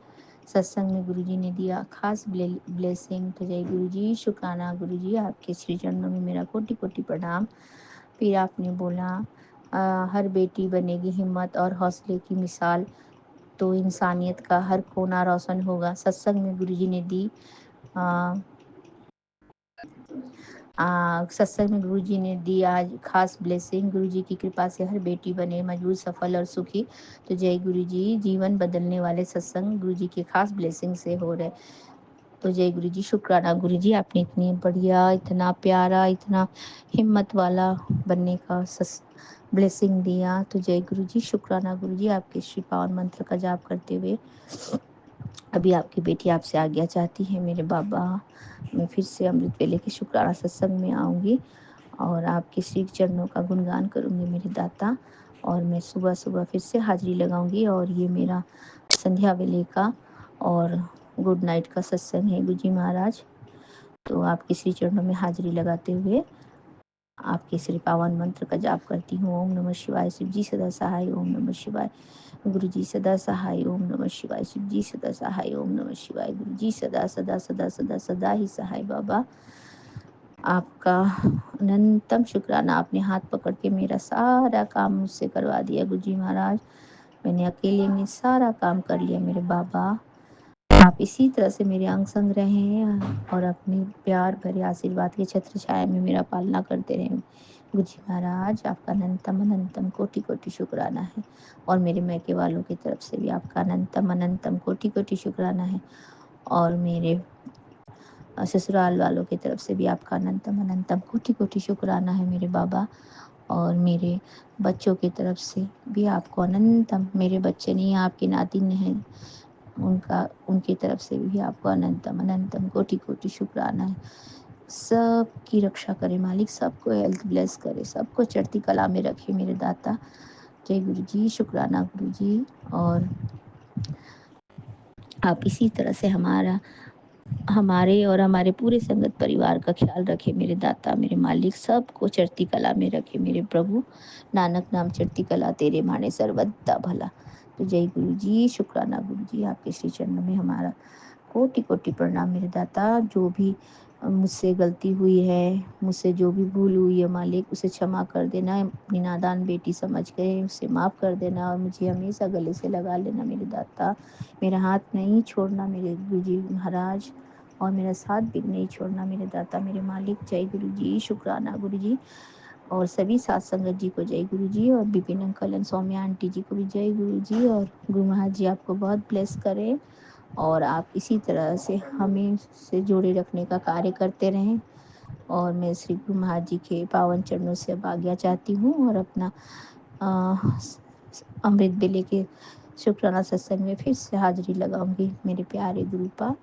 सत्संग में गुरुजी ने दिया खास ब्लेसिंग। तो जय गुरुजी शुक्राना। गुरुजी आपके श्री चरणों में मेरा कोटि कोटि प्रणाम। फिर आपने बोला हर बेटी बनेगी हिम्मत और हौसले की मिसाल, तो इंसानियत का हर कोना रोशन होगा। सत्संग में गुरुजी ने दी सत्संग में गुरुजी ने दी आज खास ब्लेसिंग। गुरुजी की कृपा से हर बेटी बने मजबूत, सफल और सुखी। तो जय गुरुजी, जीवन बदलने वाले सत्संग गुरुजी के खास ब्लेसिंग से हो रहे। तो जय गुरुजी शुक्राना। गुरुजी आपने इतनी बढ़िया, इतना प्यारा, इतना हिम्मत वाला बनने का ब्लेसिंग दिया। तो जय गुरुजी शुक्राना। गुरुजी आपके श्री पावन मंत्र का जाप करते हुए अभी आपकी बेटी आपसे आज्ञा चाहती है मेरे बाबा। मैं फिर से अमृत वेले के शुक्राना सत्संग में आऊँगी और आपके श्री चरणों का गुणगान करूँगी मेरे दाता। और मैं सुबह सुबह फिर से हाजिरी लगाऊंगी। और ये मेरा संध्या वेले का और गुड नाइट का सत्संग है गुरुजी महाराज। तो आपके श्री चरणों में हाजिरी लगाते हुए आपके श्री पावन मंत्र का जाप करती हूँ। ओम नमः शिवाय, शिव जी सदा सहाय। ओम नमः शिवाय, गुरु जी सदा सहाय। ओम नमः शिवाय, शिव जी सदा सहाय। ओम नमः शिवाय, गुरु जी सदा सदा सदा सदा सदा ही सहाय। बाबा आपका अनंतम शुक्राना। आपने हाथ पकड़ के मेरा सारा काम मुझसे करवा दिया गुरुजी महाराज। मैंने अकेले में सारा काम कर लिया मेरे बाबा। आप इसी तरह से मेरे अंग संग रहें और अपने प्यार भरे आशीर्वाद के छत्र छाया में मेरा पालना करते रहें गुरुजी महाराज। आपका अनंतम अनंतम कोटि कोटि शुक्राना है। और मेरे मैके वालों की तरफ से भी आपका अनंतम अनंतम कोटि कोटि शुक्राना है। और मेरे ससुराल वालों की तरफ से भी आपका अनंतम अनंतम कोटि कोटि शुक्राना है मेरे बाबा। और मेरे बच्चों की तरफ से भी आपको अनंतम, मेरे बच्चे नहीं आपके नातिन हैं, उनकी तरफ से भी आपको अनंतम अनंतम कोटि कोटि शुक्राना है। सबकी रक्षा करे मालिक, सबको हेल्थ ब्लेस करे, सबको चढ़ती कला में रखे मेरे दाता। जय गुरु जी शुक्राना गुरु जी। और आप इसी तरह से हमारे और हमारे पूरे संगत परिवार का ख्याल रखे मेरे दाता, मेरे मालिक, सबको चढ़ती कला में रखे मेरे प्रभु। नानक नाम चढ़ती कला तेरे माने सर्वदा भला। तो जय गुरु जी शुक्राना गुरु जी। आपके श्री चरणों में हमारा कोटि कोटि प्रणाम मेरे दाता। जो भी मुझसे गलती हुई है, मुझसे जो भी भूल हुई है मालिक, उसे क्षमा कर देना। अपनी नादान बेटी समझ के उसे माफ़ कर देना और मुझे हमेशा गले से लगा लेना मेरे दाता। मेरा हाथ नहीं छोड़ना मेरे गुरुजी महाराज, और मेरा साथ भी नहीं छोड़ना मेरे दाता, मेरे मालिक। जय गुरु जी शुक्राना गुरु जी। और सभी साथ संगत जी को जय गुरु जी। और Bipin uncle and Saumya aunty ji को भी जय गुरु जी। और गुरु महाराज जी आपको बहुत ब्लेस करें और आप इसी तरह से हमें से जोड़े रखने का कार्य करते रहें। और मैं श्री गुरु महाराज जी के पावन चरणों से अब आज्ञा चाहती हूँ और अपना अमृत बेले के शुक्राना सत्संग में फिर से हाजिरी लगाऊंगी मेरे प्यारे गुरुपा।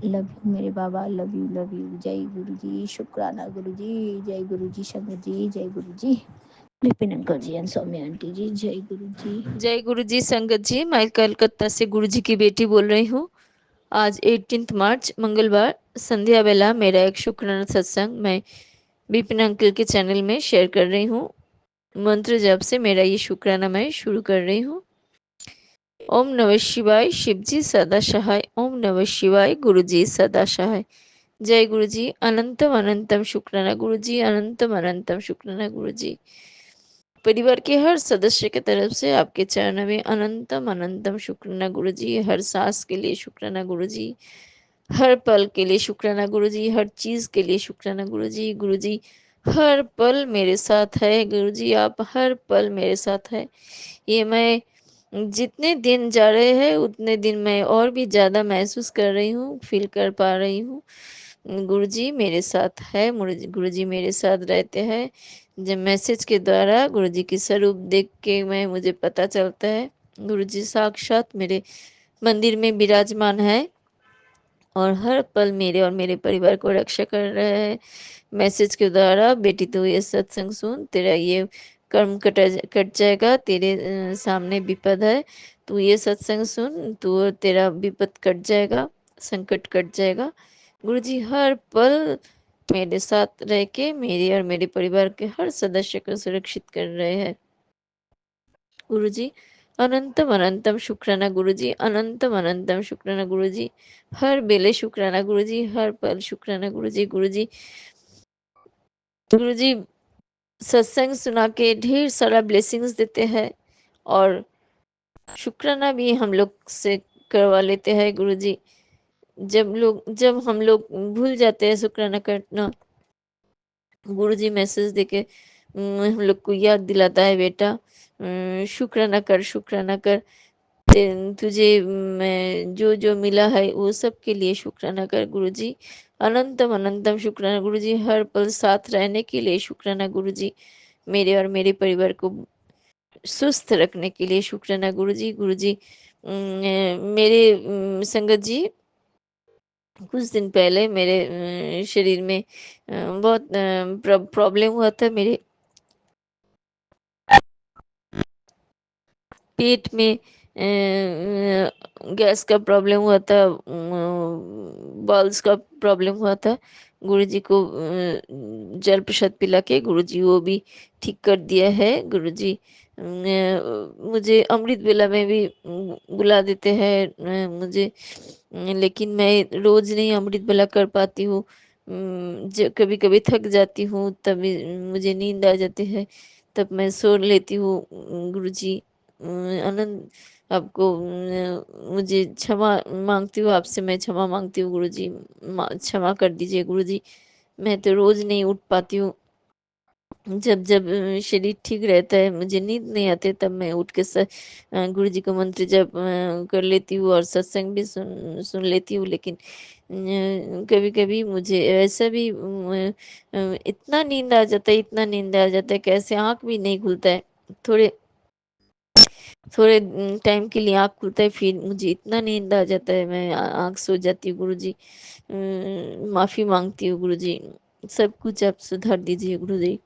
लव यू मेरे बाबा, लव यू लव यू। जय गुरु जी शुक्राना गुरु जी। जय गुरु जी संगत जी, जय Guru ji Vipin uncle ji and Saumya aunty ji, जय गुरु जी। जय गुरु जी संगत जी। मैं कलकत्ता से गुरु जी की बेटी बोल रही हूँ। आज 18 मार्च मंगलवार संध्या बेला मेरा एक शुक्राना सत्संग मैं बिपिन अंकल के चैनल में शेयर कर रही हूँ। मंत्र जप से मेरा ये शुक्राना मैं शुरू कर रही हूँ। ओम नमः शिवाय, शिव जी सदा सहाय। ओम नमः शिवाय, गुरु जी सदा सहाय। जय गुरु जी, अनंतम अनंतम शुक्राना गुरु जी, अनंतम अनंतम शुक्राना गुरु जी। परिवार के हर सदस्य की तरफ से आपके चरणों में अनंतम अनंतम शुक्राना गुरुजी। हर सांस के लिए शुक्राना गुरुजी, हर पल के लिए शुक्राना गुरुजी, हर चीज के लिए शुक्राना गुरुजी। गुरुजी हर पल मेरे साथ है गुरुजी, आप हर पल मेरे साथ है। ये मैं जितने दिन जा रहे हैं उतने दिन मैं और भी ज़्यादा महसूस कर रही हूँ, फ़ील कर पा रही हूँ। गुरुजी मेरे साथ है, गुरुजी मेरे साथ रहते हैं। जब मैसेज के द्वारा गुरुजी की स्वरूप देख के मुझे पता चलता है गुरुजी साक्षात मेरे मंदिर में विराजमान है और हर पल मेरे और मेरे परिवार को रक्षा कर रहा है। मैसेज के द्वारा बेटी तू ये सत्संग सुन, तेरा ये कर्म कट जाएगा, तेरे सामने विपद है, तू ये सत्संग सुन, तू तेरा विपद कट जाएगा, संकट कट जाएगा। गुरुजी हर पल मेरे साथ रह के मेरे और मेरे परिवार के हर सदस्य को सुरक्षित कर रहे हैं। गुरुजी अनंतम अनंतम शुक्राना गुरुजी, अनंतम अनंतम शुक्राना गुरुजी। हर बेले शुक्राना गुरुजी, हर पल शुक्राना गुरुजी। गुरुजी गुरुजी सत्संग सुना के ढेर सारा ब्लेसिंग्स देते हैं और शुक्राना भी हम लोग से करवा लेते हैं गुरुजी। जब हम लोग भूल जाते हैं शुक्राना करना, गुरुजी मैसेज देके हम लोग को याद दिलाता है, बेटा शुक्राना कर, शुक्राना कर। तुझे मैं जो जो मिला है वो सब के लिए शुक्राना कर गुरुजी। अनंतम अनंतम शुक्राना गुरुजी, हर पल साथ रहने के लिए शुक्राना गुरुजी। मेरे और मेरे परिवार को सुस्त रखने के लिए शुक्राना गुरुजी। गुरुजी मेरे संगत जी कुछ दिन पहले मेरे शरीर में बहुत प्रॉब्लम हुआ था। मेरे पेट में गैस का प्रॉब्लम हुआ था, बॉल्स का प्रॉब्लम हुआ था। गुरुजी को जल प्रसाद पिला के गुरुजी वो भी ठीक कर दिया है। गुरुजी मुझे अमृत वेला में भी बुला देते हैं मुझे, लेकिन मैं रोज नहीं अमृत वेला कर पाती हूँ। कभी कभी थक जाती हूँ, तभी मुझे नींद आ जाती है, तब मैं सो लेती हूँ। गुरुजी आनंद आपको मुझे क्षमा मांगती हूँ, आपसे मैं क्षमा मांगती हूँ गुरुजी, क्षमा कर दीजिए गुरुजी। मैं तो रोज नहीं उठ पाती हूँ। जब जब शरीर ठीक रहता है, मुझे नींद नहीं आती, तब मैं उठ के गुरुजी का मंत्र जप कर लेती हूँ और सत्संग भी सुन सुन लेती हूँ। लेकिन कभी कभी मुझे ऐसा भी इतना नींद आ जाता है, इतना नींद आ जाता है, कैसे आँख भी नहीं खुलता है। थोड़े थोड़े टाइम के लिए आँख खुलता है, फिर मुझे इतना नींद आ जाता है, मैं आँख सो जाती हूँ गुरुजी। माफ़ी मांगती हूँ गुरुजी, सब कुछ आप सुधार दीजिए गुरुजी।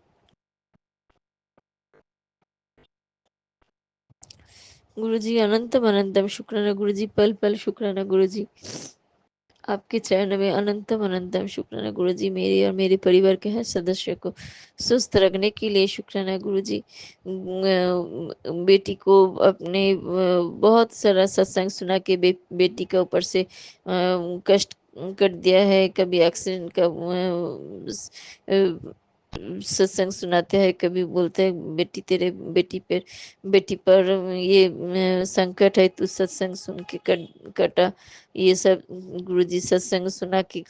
गुरुजी अनंतम अनंतम शुक्राना गुरुजी, पल पल शुक्राना गुरुजी। आपके चरण में अनंतम अनंतम शुक्राना गुरुजी। मेरे और मेरे परिवार के हर सदस्य को स्वस्थ रखने के लिए शुक्राना गुरुजी। बेटी को अपने बहुत सारा सत्संग सुना के बेटी के ऊपर से कष्ट कर दिया है। कभी एक्सीडेंट का सत्संग सुनाते हैं, कभी बोलते हैं बेटी तेरे बेटी पर ये संकट है, तू सत्संग सुन के कटा। ये सब गुरुजी सत्संग सुना के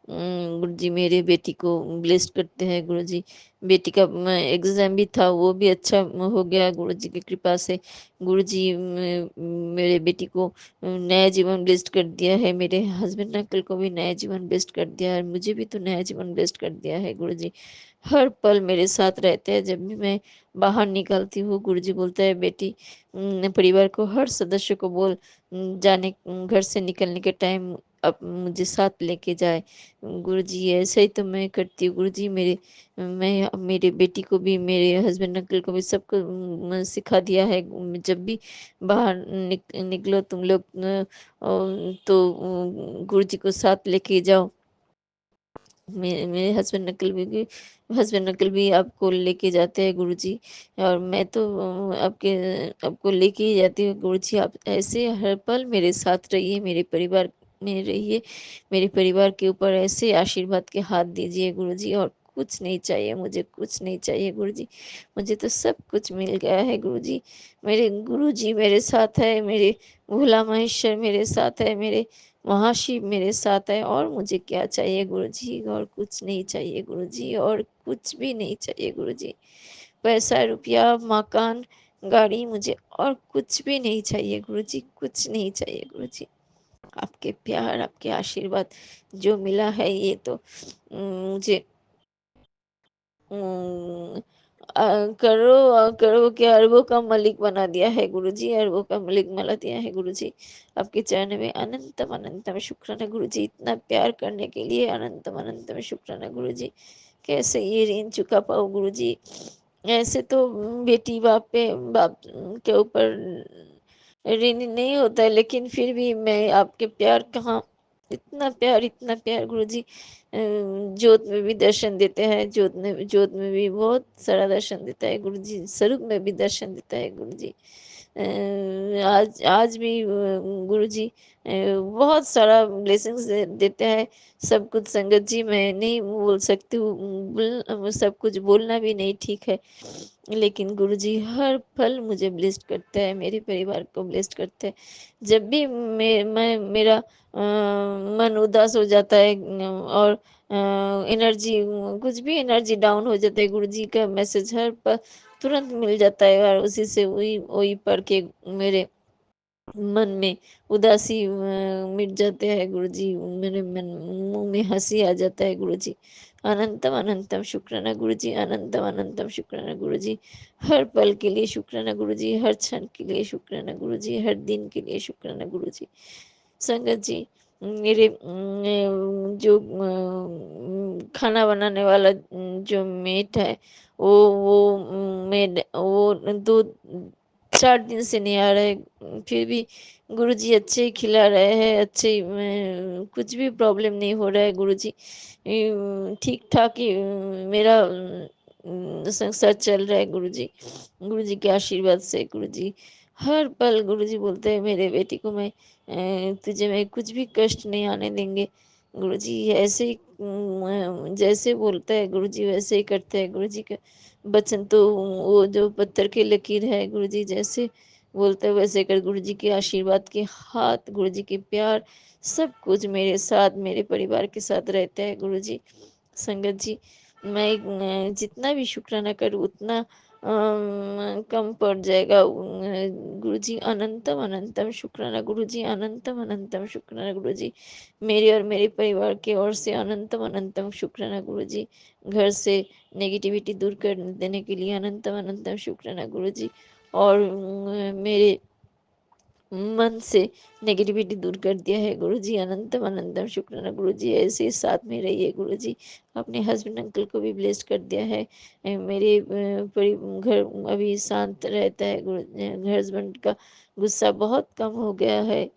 गुरुजी मेरे बेटी को ब्लेस्ड करते हैं गुरुजी। बेटी का एग्जाम भी था, वो भी अच्छा हो गया गुरुजी की कृपा से। गुरुजी मेरे बेटी को नया जीवन ब्लेस्ड कर दिया है, मेरे हस्बैंड अंकल को भी नया जीवन ब्लेस्ड कर दिया है, मुझे भी तो नया जीवन ब्लेस्ड कर दिया है गुरुजी। हर पल मेरे साथ रहते हैं। जब भी मैं बाहर निकलती हूँ गुरुजी बोलता है बेटी परिवार को हर सदस्य को बोल जाने घर से निकलने के टाइम अब मुझे साथ लेके जाए। गुरुजी ऐसे ही तो मैं करती हूँ गुरुजी। मैं मेरे बेटी को भी, मेरे हस्बैंड अंकल को भी, सबको सिखा दिया है। जब भी बाहर निकलो तुम लोग तो गुरुजी को साथ लेके जाओ। मेरे हस्बैंड अंकल भी आपको लेके जाते हैं गुरुजी, और मैं तो आपको लेके ही जाती हूँ गुरुजी। आप ऐसे हर पल मेरे साथ रहिए, मेरे परिवार में रहिए, मेरे परिवार के ऊपर ऐसे आशीर्वाद के हाथ दीजिए गुरुजी, और कुछ नहीं चाहिए, मुझे कुछ नहीं चाहिए गुरुजी। मुझे तो सब कुछ मिल गया है गुरुजी। मेरे गुरुजी मेरे साथ है, मेरे भोला महेश्वर मेरे साथ है, मेरे महाशिव मेरे साथ है, और मुझे क्या चाहिए गुरुजी? और कुछ नहीं चाहिए गुरुजी, और कुछ भी नहीं चाहिए गुरुजी। पैसा, रुपया, मकान, गाड़ी, मुझे और कुछ भी नहीं चाहिए गुरुजी, कुछ नहीं चाहिए गुरुजी। आपके प्यार, आपके आशीर्वाद जो मिला है, ये तो मुझे उम, करोड़ों करोड़ों क्या अरबों का मालिक बना दिया है गुरुजी, अरबों का मालिक बना दिया है गुरुजी। आपके चरण में अनंतम अनंतम शुक्राना गुरुजी, इतना प्यार करने के लिए अनंतम अनंतम शुक्राना गुरुजी। कैसे ये ऋण चुका पाऊँ गुरुजी? ऐसे तो बेटी बाप के ऊपर ऋणी नहीं होता है, लेकिन फिर भी मैं आपके प्यार कहाँ, इतना प्यार गुरुजी। जोत में भी दर्शन देते हैं, जोत में भी बहुत सारा दर्शन देता है गुरुजी, स्वरूप में भी दर्शन देता है गुरुजी। आज आज भी गुरुजी बहुत सारा ब्लेसिंग्स देते हैं। सब कुछ संगत जी मैं नहीं बोल सकती हूँ, सब कुछ बोलना भी नहीं ठीक है, लेकिन गुरुजी हर पल मुझे ब्लेस्ड करते हैं, मेरे परिवार को ब्लेस्ड करते हैं। जब भी मैं मेरा मन उदास हो जाता है और एनर्जी, कुछ भी एनर्जी डाउन हो जाता है, गुरुजी का मैसेज हर पर तुरंत मिल जाता है, और उसी से वही वही पढ़ के मेरे मन में उदासी मिट जाते हैं गुरुजी, मेरे मन मुंह में हंसी आ जाता है गुरुजी। अनंतम अनंतम शुक्राना गुरुजी, अनंतम अनंतम शुक्राना गुरुजी। हर पल के लिए शुक्राना गुरुजी, हर क्षण के लिए शुक्राना गुरुजी, हर दिन के लिए शुक्राना गुरुजी। संगत जी, मेरे जो खाना बनाने वाला जो मेट है, वो मेड वो 2-4 दिन से नहीं आ रहे, फिर भी गुरुजी अच्छे ही खिला रहे हैं, अच्छे ही कुछ भी प्रॉब्लम नहीं हो रहा है गुरुजी। ठीक ठाक ही मेरा संसार चल रहा है गुरुजी, गुरुजी के आशीर्वाद से गुरुजी। हर पल गुरुजी बोलते हैं मेरे बेटी को, मैं तुझे मैं कुछ भी कष्ट नहीं आने देंगे गुरुजी। ऐसे ही जैसे बोलता है गुरुजी वैसे ही करते हैं गुरुजी का वचन, तो वो जो पत्थर की लकीर है गुरुजी, जैसे बोलते हैं वैसे कर। गुरुजी के आशीर्वाद के हाथ, गुरुजी के प्यार, सब कुछ मेरे साथ, मेरे परिवार के साथ रहता है गुरुजी। संगत जी, मैं जितना भी शुक्राना करूँ उतना कम पड़ जाएगा गुरुजी। अनंतम अनंतम शुक्राना गुरुजी, अनंतम अनंतम शुक्राना गुरुजी। मेरे और मेरे परिवार के ओर से अनंतम अनंतम शुक्राना गुरुजी। घर से नेगेटिविटी दूर कर देने के लिए अनंतम अनंतम शुक्राना गुरुजी। और मेरे मन से नेगेटिविटी दूर कर दिया है गुरुजी। अनंतम अनंतम शुक्राना गुरुजी, ऐसे ही साथ में रहिए गुरुजी। अपने हस्बैंड अंकल को भी ब्लेस कर दिया है। मेरे घर अभी शांत रहता है गुरु। हस्बैंड का गुस्सा बहुत कम हो गया है।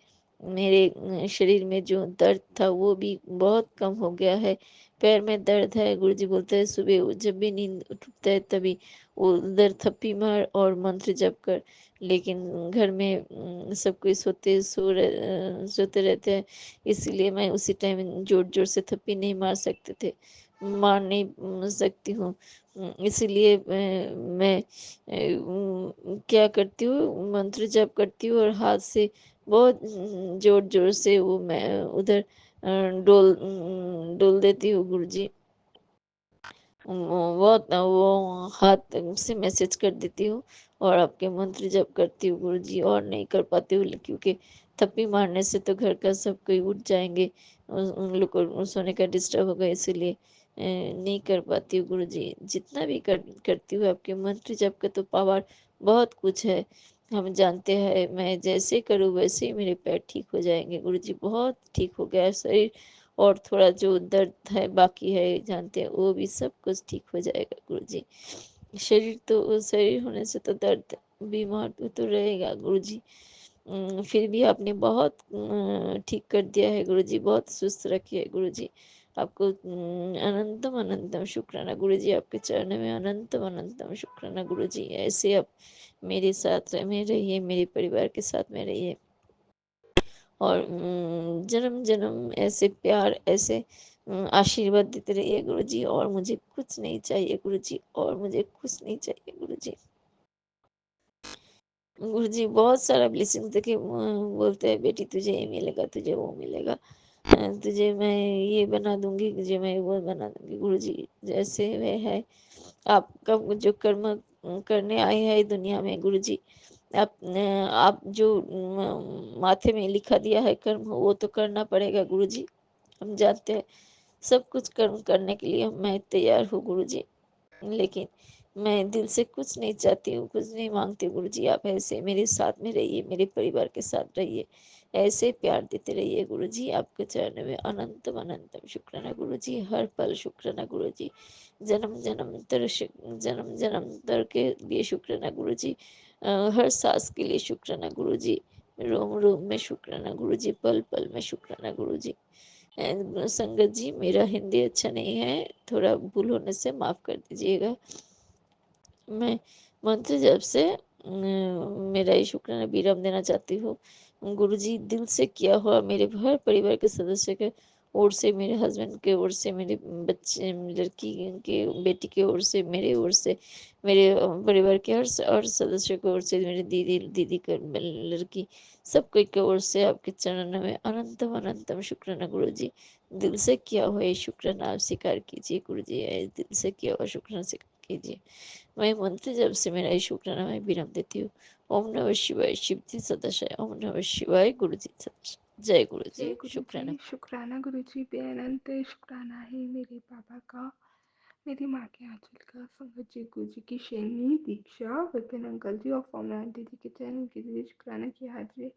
मेरे शरीर में जो दर्द था वो भी बहुत कम हो गया है। पैर में दर्द है, गुरुजी बोलते हैं सुबह जब भी नींद टूटता है तभी वो उधर थप्पी मार और मंत्र जप कर। लेकिन घर में सब कोई सोते रहते हैं, इसीलिए मैं उसी टाइम जोर जोर से थप्पी नहीं मार सकते थे, मार नहीं सकती हूँ। इसीलिए मैं क्या करती हूँ, मंत्र जप करती हूँ और हाथ से बहुत जोर जोर से वो मैं उधर डोल देती हूँ गुरुजी। बहुत वो हाथ से मैसेज कर देती हूँ और आपके मंत्र जप करती हूँ गुरुजी, और नहीं कर पाती हूँ क्योंकि थप्पी मारने से तो घर का सब कोई उठ जाएंगे, उन लोग को सोने का डिस्टर्ब होगा, इसीलिए नहीं कर पाती हूँ गुरुजी। जितना भी करती हूँ आपके मंत्र जप का तो पावर बहुत कुछ है, हम जानते हैं। मैं जैसे करूँ वैसे ही मेरे पैर ठीक हो जाएंगे गुरुजी, बहुत ठीक हो गया है शरीर, और थोड़ा जो दर्द है बाकी है जानते हैं, वो भी सब कुछ ठीक हो जाएगा गुरुजी। शरीर होने से तो दर्द, बीमार तो रहेगा गुरुजी। फिर भी आपने बहुत ठीक कर दिया है गुरुजी, बहुत सुस्त रखी है गुरुजी। आपको अनंतम अनंतम शुक्राना गुरुजी, आपके चरण में अनंतम अनंतम शुक्राना गुरुजी। ऐसे आप मेरे साथ में रहिए, मेरे परिवार के साथ में रहिए, और जन्म जन्म ऐसे प्यार, ऐसे आशीर्वाद देते रहिए गुरुजी, और मुझे कुछ नहीं चाहिए गुरुजी, और मुझे कुछ नहीं चाहिए गुरुजी। गुरुजी बहुत सारा ब्लेसिंग्स देके बोलते हैं बेटी तुझे ये मिलेगा, तुझे वो मिलेगा, तुझे मैं ये बना दूंगी, तुझे मैं वो बना दूंगी। गुरुजी जैसे वह है, आपका जो कर्म करने आए हैं दुनिया में गुरुजी, आप जो माथे में लिखा दिया है कर्म, वो तो करना पड़ेगा गुरुजी। हम जानते हैं सब कुछ कर्म करने के लिए मैं तैयार हूँ गुरुजी, लेकिन मैं दिल से कुछ नहीं चाहती हूँ, कुछ नहीं मांगती गुरुजी। आप ऐसे मेरे साथ में रहिए, मेरे परिवार के साथ रहिए, ऐसे प्यार देते रहिए गुरुजी। आपके चरण में अनंतम अनंतम शुक्राना गुरुजी, हर पल शुक्राना गुरुजी, जन्म जन्मांतर के लिए शुक्राना गुरुजी, हर सांस के लिए शुक्राना गुरुजी, रोम रोम में शुक्राना गुरुजी, पल पल में शुक्राना गुरुजी। संगत जी मेरा हिंदी अच्छा नहीं है, थोड़ा भूल होने से माफ़ कर दीजिएगा। मैं मंत्र जब से मेरा ये शुक्राना विराम देना चाहती हूँ गुरुजी। दिल से किया हुआ मेरे हर परिवार के सदस्य के ओर से, मेरे हस्बैंड के ओर से, मेरे बच्चे लड़की के बेटी के ओर से, मेरे ओर से, मेरे परिवार के हर सदस्य की ओर से, मेरे दीदी दीदी का लड़की सब कोई की ओर से आपके चरणों में अनंतम अनंतम शुक्राना गुरुजी। दिल से किया हुआ ये शुक्राना आप स्वीकार कीजिए गुरुजी, दिल से किया हुआ शुक्राना स्वीकार कीजिए। मैं मंत्र जब से मेरा ये शुक्राना मैं विराम देती हूँ। ओम नमः शिवाय, शिव जी सदाशय। ओम नमः शिवाय, गुरु जी सदाशय। जय गुरु जय जी, गुरु शुक्राना। जी, शुक्राना गुरु जी, बेअनंत शुक्राना है मेरे बाबा का, मेरी माँ के आंचल का, संगत जी, गुरु जी की शेरनी दीक्षा, विपिन अंकल जी और फॉर्म आंटी जी के चैनल के लिए शुक्राना की हाजिरी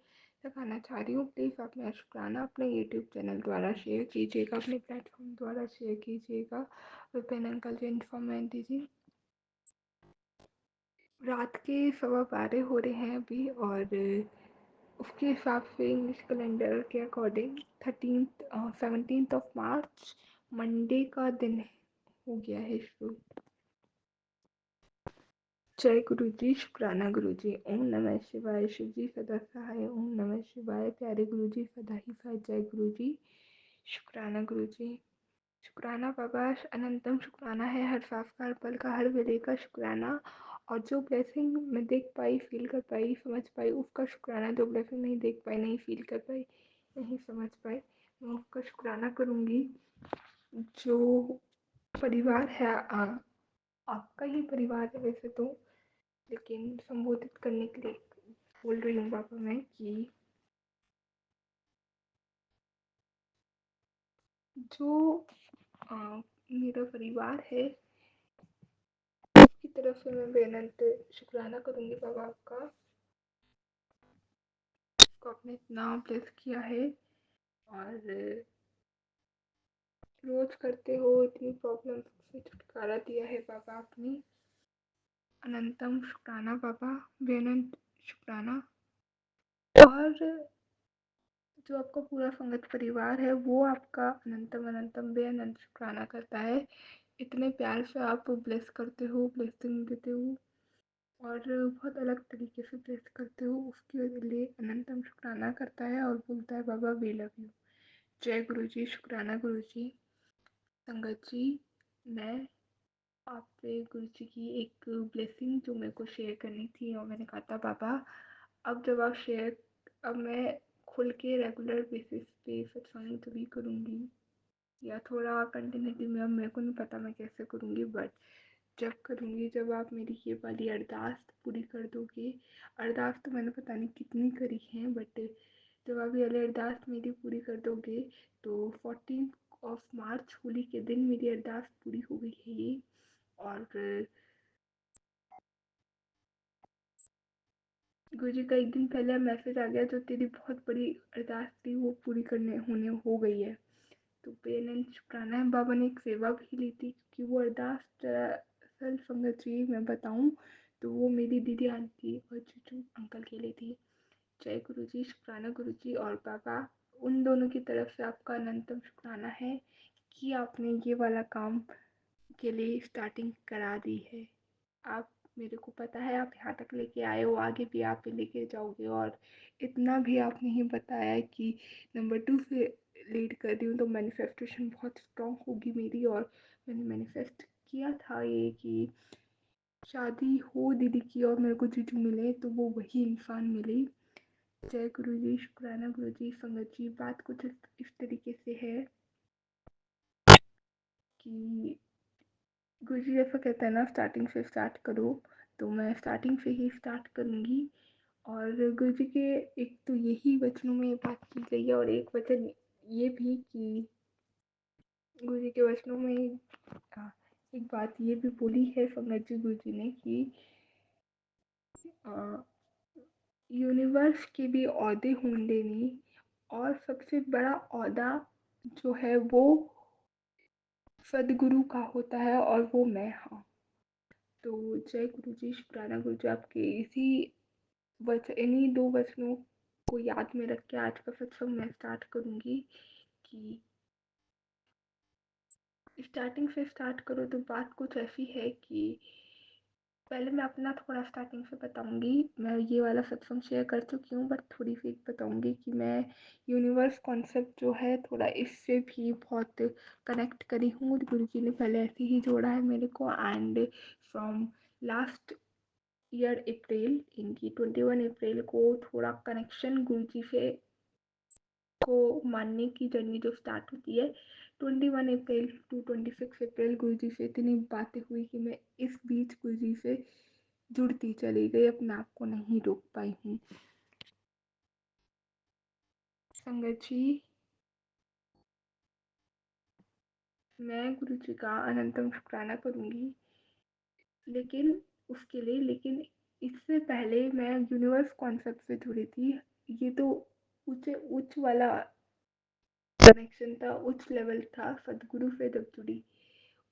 लगाना चाह रही हूँ। प्लीज़ आप मेरा शुक्राना अपने यूट्यूब चैनल द्वारा शेयर कीजिएगा, अपने प्लेटफॉर्म द्वारा शेयर कीजिएगा। विपिन अंकल जी एंड फॉर्म आंटी जी, रात के 12:15 हो रहे हैं अभी, और उसके हिसाब से इंग्लिश कैलेंडर के अकॉर्डिंग 17 ऑफ मार्च मंडे का दिन हो गया है शुरू। जय गुरु जी, शुक्राना गुरु जी। ओम नमः शिवाय, शिव जी सदा सहाय। ओम नमः शिवाय, प्यारे गुरु जी सदा ही साथ। जय गुरु जी, शुक्राना गुरु जी। शुक्राना बाबा, अनंतम शुक्राना है, हर सांस का, हर पल का, हर वेले का शुक्राना। और जो ब्लेसिंग मैं देख पाई, फील कर पाई, समझ पाई, उसका शुक्राना। जो ब्लेसिंग नहीं देख पाई, नहीं फील कर पाई, नहीं समझ पाई, मैं उसका शुक्राना करूँगी। जो परिवार है, आपका ही परिवार है वैसे तो, लेकिन संबोधित करने के लिए बोल रही हूँ बाबा मैं कि जो मेरा परिवार है उसकी तरफ से मैं बेअनंत शुक्राना करूँगी बाबा आपका। उसको आपने इतना ब्लेस किया है, और रोज करते हो, इतनी प्रॉब्लम से छुटकारा दिया है बाबा आपने। अनंतम शुक्राना बाबा, बेअनंत शुक्राना। और जो आपका पूरा संगत परिवार है वो आपका अनंतम अनंतम बेअनंत शुक्राना करता है। इतने प्यार से आप ब्लेस करते हो, ब्लेसिंग देते हो, और बहुत अलग तरीके से ब्लेस करते हो, उसके लिए अनंतम शुक्राना करता है और बोलता है बाबा वी लव यू। जय गुरु जी, शुक्राना गुरु जी। संगत जी, मैं आप पे गुरु जी की एक ब्लेसिंग जो मेरे को शेयर करनी थी, और मैंने कहा था बाबा अब जब आप शेयर, अब मैं खुल के रेगुलर बेसिस पे सत्संग तो भी करूँगी, या थोड़ा कंटिन्यूटी में, अब मेरे को नहीं पता मैं कैसे करूँगी, बट जब करूँगी, जब आप मेरी ये वाली अरदास पूरी कर दोगे। अरदास तो मैंने पता नहीं कितनी करी है, बट जब आप ये वाली अरदास मेरी पूरी कर दोगे, तो 14 मार्च होली के दिन मेरी अरदास पूरी हो गई है ये। और गुरु जी का एक दिन पहले मैसेज आ गया, जो तेरी बहुत बड़ी अरदास थी वो पूरी करने होने हो गई है। तो बेअनंत शुक्राना है। बाबा ने एक सेवा भी ली थी, क्योंकि वो अरदास दरअसल संगत जी मैं बताऊँ तो वो मेरी दीदी आंटी और चूचू अंकल के लिए थी। जय गुरु जी, शुक्राना गुरु जी। और बाबा उन दोनों की तरफ से आपका अनंतम शुक्राना है कि आपने ये वाला काम के लिए स्टार्टिंग करा दी है। आप, मेरे को पता है आप यहाँ तक लेके आए हो, आगे भी आप लेके जाओगे, और इतना भी आप नहीं बताया कि नंबर 2 से लीड कर रही हूँ तो मैनिफेस्टेशन बहुत स्ट्रॉन्ग होगी मेरी। और मैंने मैनिफेस्ट किया था ये कि शादी हो दीदी की और मेरे को जीजू मिले, तो वो वही इंसान मिले। जय गुरु जी, शुक्राना गुरु जी। संगत जी, बात कुछ इस तरीके से है कि गुरु जी जैसा कहते हैं ना, स्टार्टिंग से स्टार्ट करो, तो मैं स्टार्टिंग से ही स्टार्ट करूँगी। और गुरु जी के एक तो यही वचनों में बात की गई है, और एक वचन ये भी कि गुरु जी के वचनों में एक बात ये भी बोली है संगत जी गुरु जी ने कि यूनिवर्स के भी ओहदे होंगे नहीं, और सबसे बड़ा ओहदा जो है वो सदगुरु का होता है, और वो मैं हाँ। तो जय गुरु जी, शुक्राना गुरु जी, आपके इन्हीं दो वचनों को याद में रख के आज का सत्संग मैं स्टार्ट करूँगी कि स्टार्टिंग से स्टार्ट करो। तो बात कुछ ऐसी है कि पहले मैं अपना थोड़ा स्टार्टिंग से बताऊंगी। मैं ये वाला सत्संग शेयर कर चुकी हूँ, बट थोड़ी सी बताऊंगी कि मैं यूनिवर्स कॉन्सेप्ट जो है थोड़ा इससे भी बहुत कनेक्ट करी हूँ। गुरु जी ने पहले ऐसे ही जोड़ा है मेरे को, एंड फ्रॉम लास्ट ईयर अप्रैल, इनकी 21 अप्रैल को थोड़ा कनेक्शन गुरु जी से को मानने की जर्नी जो स्टार्ट होती है 21 अप्रैल टू 26 अप्रैल, गुरु जी से इतनी बातें हुई कि मैं इस बीच गुरु जी से जुड़ती चली गई, अपने आप को नहीं रोक पाई हूँ। संगत जी, मैं गुरु जी का अनंतम शुक्राना करूँगी, लेकिन लेकिन इससे पहले मैं यूनिवर्स कॉन्सेप्ट से जुड़ी थी। ये तो उच्च वाला कनेक्शन था, उच्च लेवल था सदगुरु से जब जुड़ी।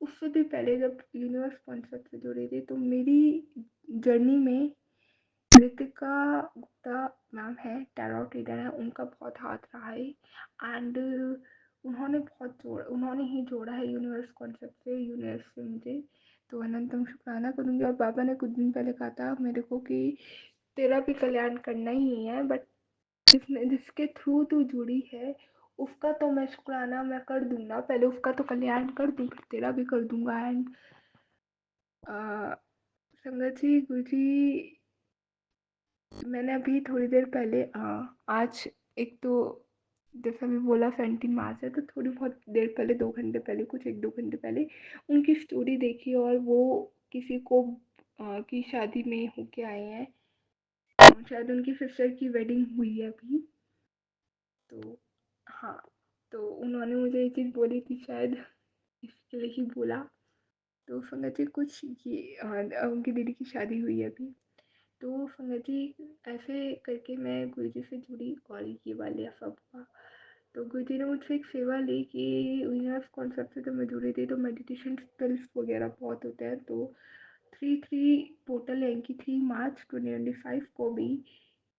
उससे भी पहले जब यूनिवर्स कॉन्सेप्ट से जुड़ी थी, तो मेरी जर्नी में कृतिका गुप्ता मैम है, टैरो रीडर है, उनका बहुत हाथ रहा है। एंड उन्होंने ही जोड़ा है यूनिवर्स कॉन्सेप्ट से, यूनिवर्स से मुझे। तो अनंतम शुक्राना करूँगी। और बाबा ने कुछ दिन पहले कहा था मेरे को कि तेरा भी कल्याण करना ही है, बट जिसके थ्रू तू जुड़ी है उसका तो मैं शुक्राना मैं कर दूंगा, पहले उसका तो कल्याण कर दूँ, फिर तेरा भी कर दूंगा। एंड संगत जी, गुरु जी, मैंने अभी थोड़ी देर पहले आज एक तो जैसा भी बोला 17 मार्च है, तो थोड़ी बहुत देर पहले 2 घंटे पहले, कुछ 1-2 घंटे पहले उनकी स्टोरी देखी, और वो किसी को की शादी में होके आए हैं। शायद उनकी सिस्टर की वेडिंग हुई है अभी। तो हाँ, तो उन्होंने मुझे ये चीज़ बोली थी, शायद इसके लिए ही बोला। तो संगत जी, कुछ ये उनकी दीदी की शादी हुई है अभी। तो संगत जी, ऐसे करके मैं गुरु जी से जुड़ी, और ये वाले सब हुआ। तो गुरु जी ने मुझसे एक सेवा ली कि यूनिवर्स कॉन्सेप्ट से जब मैं जुड़ी थी, तो मेडिटेशन स्किल्स वगैरह बहुत होते हैं। तो 3 पोर्टल है कि 3 मार्च 2025 को भी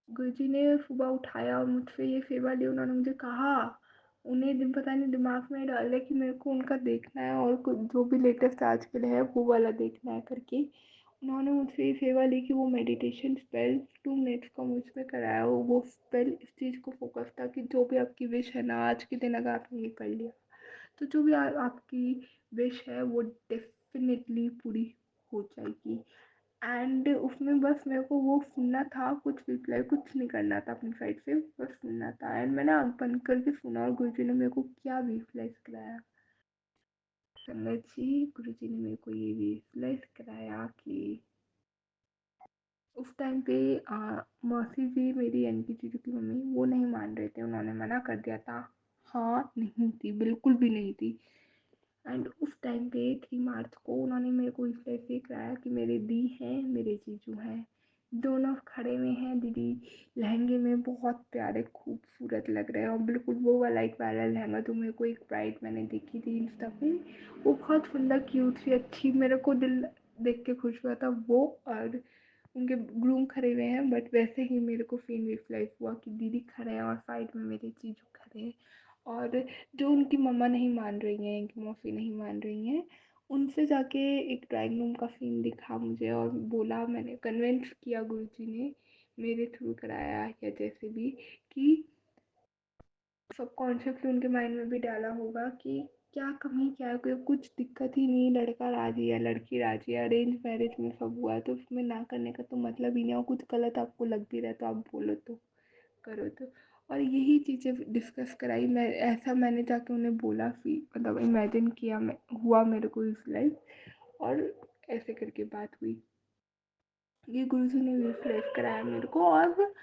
गुरुजी ने सुबह उठाया और मुझसे ये सेवा ली। उन्होंने मुझे कहा, उन्हें दिन पता नहीं दिमाग में डाला कि मेरे को उनका देखना है, और जो भी लेटेस्ट आजकल है वो वाला देखना है करके उन्होंने मुझसे ये सेवा ली कि वो मेडिटेशन स्पेल 2 मिनट्स का मुझ में कराया। वो स्पेल इस चीज़ को फोकस था कि जो भी आपकी विश है ना, आज के दिन अगर आपने ये कर लिया, तो जो भी आपकी विश है वो डेफिनेटली पूरी हो जाएगी। एंड उसमें बस मेरे को वो सुनना था, कुछ रिप्लाई कुछ नहीं करना था अपनी साइड से, बस सुनना था। एंड मैंने आँख बंद करके सुना, और गुरुजी ने मेरे को क्या विजुलाइज कराया संगत जी, गुरुजी ने मेरे को ये विजुलाइज कराया कि उस टाइम पे मौसी जी, मेरी एंटी जीजू की मम्मी, वो नहीं मान रहे थे, उन्होंने मना कर दिया था। हाँ, नहीं थी, बिल्कुल भी नहीं थी। एंड उस टाइम पे 3 मार्च को उन्होंने मेरे को इसलिए से कराया कि मेरे दी हैं, मेरे जीजू हैं, दोनों खड़े हुए हैं। दीदी लहंगे में बहुत प्यारे खूबसूरत लग रहे हैं, और बिल्कुल वो वाला एक वायरल लहंगा तो मेरे को एक ब्राइड मैंने देखी थी इंस्टा पे, वो बहुत सुंदर क्यूट सी अच्छी, मेरे को दिल देख के खुश हुआ था वो। और उनके ग्रूम खड़े हुए हैं, बट वैसे ही मेरे को फील रिफ्लेक्ट हुआ कि दीदी खड़े हैं और साइड में मेरे जीजू खड़े हैं। और जो उनकी मम्मा नहीं मान रही हैं, इनकी मौसी नहीं मान रही हैं, उनसे जाके एक ड्राइंग रूम का सीन दिखा मुझे, और बोला, मैंने कन्विंस किया गुरुजी ने मेरे थ्रू कराया या जैसे भी, कि सबकॉन्शियसली उनके माइंड में भी डाला होगा कि क्या कमी क्या है, कोई कुछ दिक्कत ही नहीं, लड़का राजी है लड़की राजी है, अरेंज मैरिज में सब हुआ है तो उसमें ना करने का तो मतलब ही नहीं, और कुछ गलत आपको लग भी रहा है तो आप बोलो तो करो तो। और यही चीज़ें डिस्कस कराई, मैं ऐसा मैंने जाके उन्हें बोला, मतलब इमेजिन किया मैं, हुआ मेरे को इस लाइफ, और ऐसे करके बात हुई। ये गुरुजी ने विजुअलाइज कराया मेरे को, और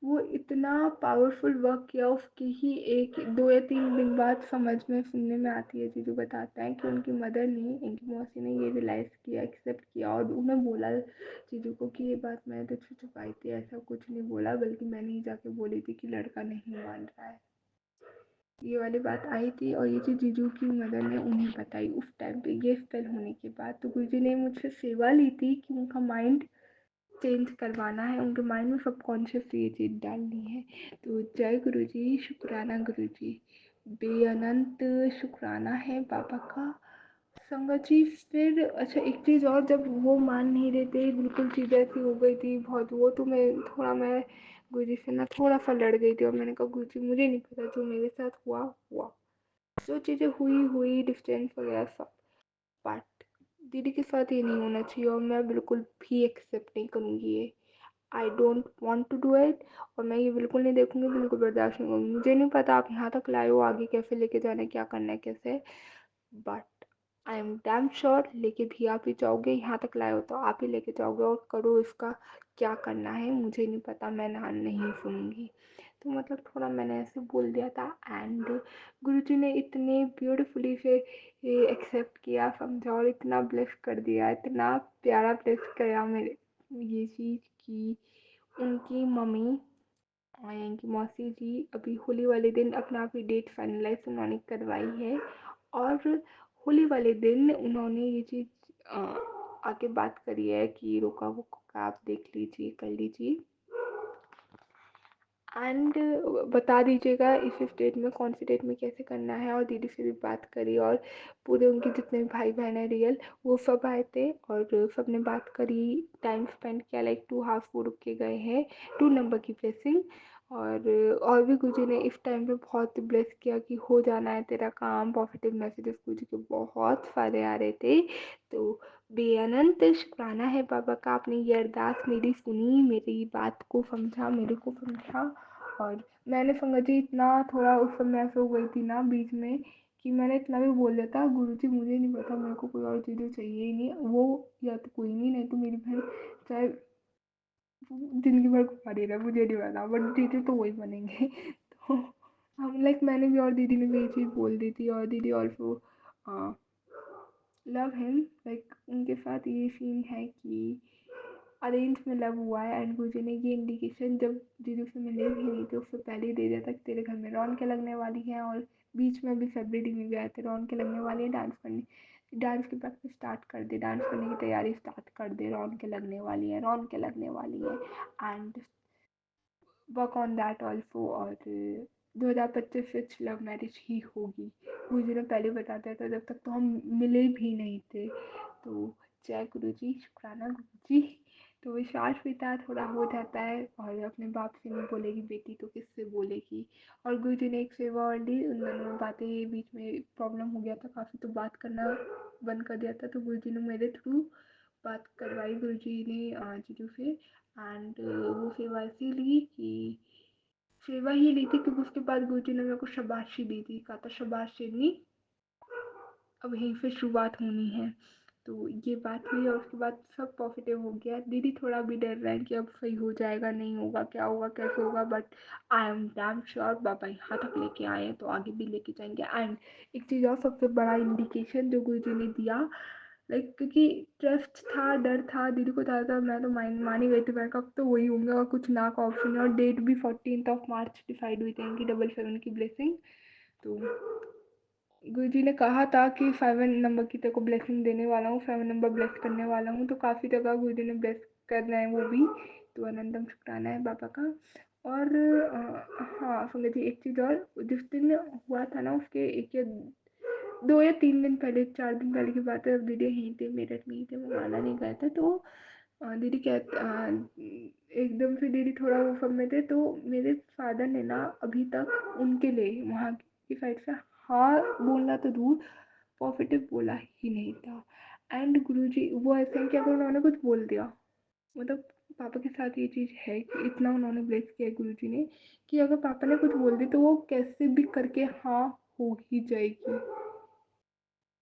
वो इतना पावरफुल वर्क किया, उसके ही 1 2 या 3 दिन बाद समझ में सुनने में आती है चीज़ें, बताता है कि उनकी मदर ने, इनकी मौसी ने ये रियलाइज़ किया, एक्सेप्ट किया, और उन्हें बोला चीज़ों को कि ये बात मैंने तुझसे छुपाई थी, ऐसा कुछ नहीं बोला, बल्कि मैंने ही जाके बोली थी कि लड़का नहीं मान रहा है। ये वाली बात आई थी, और ये चीज़ जीजू की मदर ने उन्हें बताई उस टाइम पे, ये स्पेल होने के बाद। तो गुरुजी ने मुझसे सेवा ली थी कि उनका माइंड चेंज करवाना है, उनके माइंड में सबकॉन्शियस ये चीज़ डालनी है। तो जय गुरु जी, शुक्राना गुरु जी, बेअनंत शुक्राना है बाबा का। संगत जी फिर अच्छा एक चीज़ और, जब वो मान नहीं रहे थे, बिल्कुल चीज़ें ऐसी हो गई थी बहुत, वो तो मैं गुरु जी से ना थोड़ा सा लड़ गई थी, और मैंने कहा गुरु जी मुझे नहीं पता, जो मेरे साथ हुआ हुआ, जो चीज़ें हुई हुई, डिस्टेंस वगैरह सब, बट दीदी के साथ ये नहीं होना चाहिए, और मैं बिल्कुल भी एक्सेप्ट नहीं करूँगी ये। I don't want to do it, और मैं ये बिल्कुल नहीं देखूँगी, बिल्कुल बर्दाश्त नहीं करूँगी। मुझे नहीं पता आप यहाँ तक लाए हो, आगे कैसे लेके जाना है, क्या करना है, कैसे, but I am damn sure लेके भी आप ही जाओगे, यहाँ तक लाए हो तो आप ही लेके जाओगे, और करो इसका क्या करना है, मुझे नहीं पता, मैं ना नहीं सुनूँगी। तो मतलब थोड़ा मैंने ऐसे बोल दिया था, एंड गुरुजी ने इतने ब्यूटीफुली से एक्सेप्ट किया, समझा, और इतना ब्लेस कर दिया, इतना प्यारा ब्लेस किया मेरे ये चीज़ की उनकी मम्मी और इनकी मौसी जी अभी होली वाले दिन अपना अभी डेट फाइनलाइज उन्होंने करवाई है, और होली वाले दिन उन्होंने ये चीज़ आके बात करी है कि रोका वो आप देख लीजिए, कर लीजिए, एंड बता दीजिएगा इस स्टेट में, कौन सी डेट में कैसे करना है। और दीदी से भी बात करी, और पूरे उनके जितने भी भाई बहन हैं रियल, वो सब आए थे, और सब ने बात करी, टाइम स्पेंड किया, लाइक 2 हाउस वो रुक के गए हैं, 2 नंबर की ब्लेसिंग। और भी गुरुजी ने इस टाइम पे बहुत ब्लेस किया कि हो जाना है तेरा काम, पॉजिटिव मैसेजेस गुरुजी के बहुत सारे आ रहे थे। तो बेअनंत शुक्राना है बाबा का, आपने ये अरदास मेरी सुनी, मेरी बात को समझा, मेरे को समझा। और मैंने संगत जी इतना थोड़ा उस समय ऐसे हो गई थी ना बीच में, कि मैंने इतना भी बोल दिया था गुरु जी मुझे नहीं पता, मेरे को कोई और चीज़ें चाहिए ही नहीं, वो या तो कोई नहीं तो मेरी बहन चाहे जिंदगी भर कुंवारी रहे, मुझे नहीं पता, बट दीदी तो वही बनेंगे। तो हम लाइक मैंने भी और दीदी ने भी ये चीज़ बोल दी थी, और दीदी ऑल्सो लव हिम, लाइक उनके साथ ये सीन है कि अरेंज में लव हुआ है, एंड गुरुजी ने ये इंडिकेशन जब जीजू से मिले भी नहीं थे उससे पहले ही दे दिया था कि तेरे घर में रौनकें लगने वाली हैं, और बीच में भी फेब्रुअरी में भी आए थे, रौनकें लगने वाली है, डांस करने, डांस की प्रैक्टिस स्टार्ट कर दे, डांस करने की तैयारी स्टार्ट कर दे, रौनकें लगने वाली हैं, रौनकें लगने वाली हैं, and work on that also. और 2025 फिक्स लव मैरिज ही होगी, गुरुजी ने पहले बता दिया था, जब तक तो हम मिले भी नहीं थे। तो जय गुरु जी, शुक्राना गुरु जी। तो विश्वास भी था, थोड़ा हो जाता है, और अपने बाप से नहीं बोलेगी बेटी तो किससे बोलेगी। और गुरु जी ने एक सेवा और ली, उन दोनों में बातें बीच में प्रॉब्लम हो गया था काफ़ी, तो बात करना बंद कर दिया था, तो गुरु जी ने मेरे थ्रू बात करवाई गुरु जी ने जीजू से, एंड वो सेवा ऐसी ली कि सेवा ही ली थी, क्योंकि उसके बाद गुरु जी ने मेरे को शाबाशी दी थी, कहा था शाबाश शेरनी, अब यहीं से शुरुआत होनी है। तो ये बात हुई, और उसके बाद सब पॉजिटिव हो गया। दीदी थोड़ा भी डर रहा है कि अब सही हो जाएगा नहीं होगा, क्या होगा कैसे होगा, but I am damn sure बाबा यहाँ तक लेके आए हैं तो आगे भी लेके जाएंगे। एंड एक चीज़ और, सबसे बड़ा इंडिकेशन जो गुरु जी ने दिया, लाइक क्योंकि ट्रस्ट था, डर था, दीदी को था, मैं तो मान ही गई थी, मैं कब तो वही होंगे, और कुछ ना का ऑप्शन है, और डेट भी 14 मार्च डिसाइड हुई थी इनकी 777 की ब्लेसिंग। तो गुरुजी ने कहा था कि 7 नंबर की तेरे को ब्लेसिंग देने वाला हूँ, 7 नंबर ब्लेस करने वाला हूँ, तो काफ़ी जगह गुरुजी ने ब्लेस कर रहे हैं वो भी। तो अनंतम शुक्राना है बाबा का। और हाँ संगत जी एक चीज़ और, जिस दिन हुआ था ना उसके 1 या 2 या 3 दिन पहले, 4 दिन पहले की बात है, अब दीदी यहीं थे, मेरठ में ही थे, वो माला नहीं गए थे, तो दीदी एकदम से दीदी थोड़ा वो सब में थे, तो मेरे फादर ने ना अभी तक उनके लिए वहाँ की साइड से हाँ बोलना तो दूर, पॉजिटिव बोला ही नहीं था। एंड गुरुजी वो ऐसे हैं कि अगर उन्होंने कुछ बोल दिया, मतलब पापा के साथ ये चीज़ है कि इतना उन्होंने ब्लेस किया है गुरुजी ने, कि अगर पापा ने कुछ बोल दी तो वो कैसे भी करके हाँ हो ही जाएगी।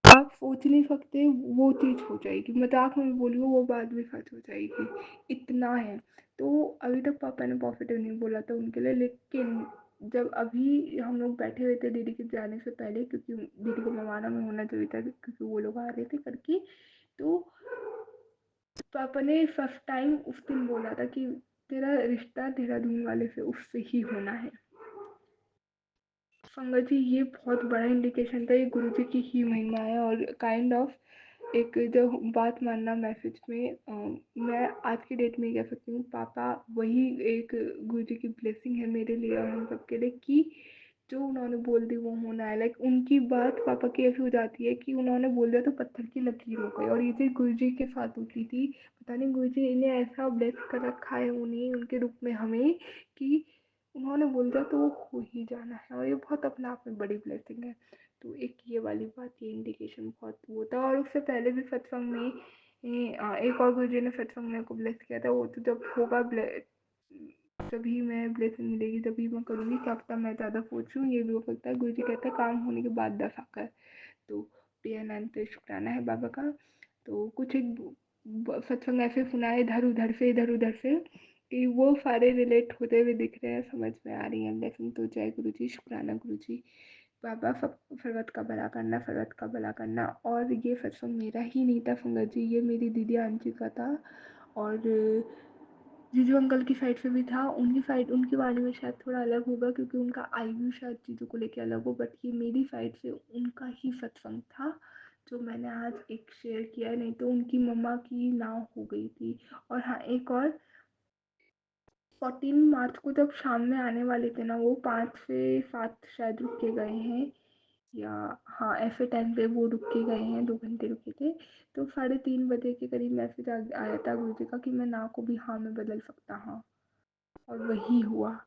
आप सोच नहीं सकते वो चीज़ हो जाएगी, मजाक में भी बोलिए वो बात भी सच हो जाएगी, इतना है। तो अभी तक पापा ने पॉजिटिव नहीं बोला था उनके लिए, लेकिन जब अभी हम लोग बैठे हुए थे दीदी के जाने से पहले, क्योंकि दीदी को मवाना में होना चाहिए था क्योंकि वो लोग आ रहे थे करके, तो पापा ने फर्स्ट टाइम उस दिन बोला था कि तेरा रिश्ता देहरादून वाले से उससे ही होना है। संगत जी ये बहुत बड़ा इंडिकेशन था, ये गुरु जी की ही महिमा है। और काइंड ऑफ एक जो बात मानना मैसेज में मैं आज की डेट में कह सकती हूँ, पापा वही एक गुरु जी की ब्लेसिंग है मेरे लिए और हम सबके लिए, कि जो उन्होंने बोल दी वो होना है। लाइक उनकी बात पापा की ऐसी हो जाती है कि उन्होंने बोल दिया तो पत्थर की लकीर हो गई, और ये चीज़ गुरु जी के साथ होती थी। पता नहीं गुरु जी ने ऐसा ब्लेस कर रखा है उन्हें, उनके रूप में हमें, कि उन्होंने बोल दिया तो वो हो ही जाना है, और ये बहुत अपने आप में बड़ी ब्लेसिंग है। तो एक ये वाली बात, ये इंडिकेशन बहुत वो था। और उससे पहले भी सत्संग में एक और गुरुजी ने सत्संग मेरे को ब्लेस किया था, वो तो जब होगा जभी मैं ब्लेसिंग मिलेगी तभी मैं करूँगी, क्या पता मैं ज़्यादा सोचूँ, ये भी हो सकता है। गुरुजी कहते हैं काम होने के बाद 10 आकर। तो बेअनंत शुक्राना है बाबा का। तो कुछ एक सत्संग ऐसे सुना है इधर उधर से कि वो सारे रिलेट होते हुए दिख रहे हैं, समझ में आ रही है ब्लेसिंग। तो जय गुरु जी, शुक्राना गुरु जी। बाबा फरवत का भला करना, फरवत का भला करना। और ये सत्संग मेरा ही नहीं था संगत जी, ये मेरी दीदी आंटी का था, और जीजू अंकल की साइड से भी था। उनकी साइड उनकी वाणी में शायद थोड़ा अलग होगा क्योंकि उनका आई व्यू शायद चीज़ों को लेकर अलग हो, बट ये मेरी साइड से उनका ही सत्संग था जो मैंने आज एक शेयर किया है। नहीं तो उनकी मम्मा की नाव हो गई थी। और हाँ, एक और 14 मार्च को जब शाम में आने वाले थे ना, वो 5 से 7 शायद रुक के गए हैं, या हाँ ऐसे टाइम पे वो रुक के गए हैं, 2 घंटे रुके थे। तो 3:30 बजे के करीब मैसेज आया था गुरु जी का कि मैं ना को भी हाँ में बदल सकता हाँ, और वही हुआ।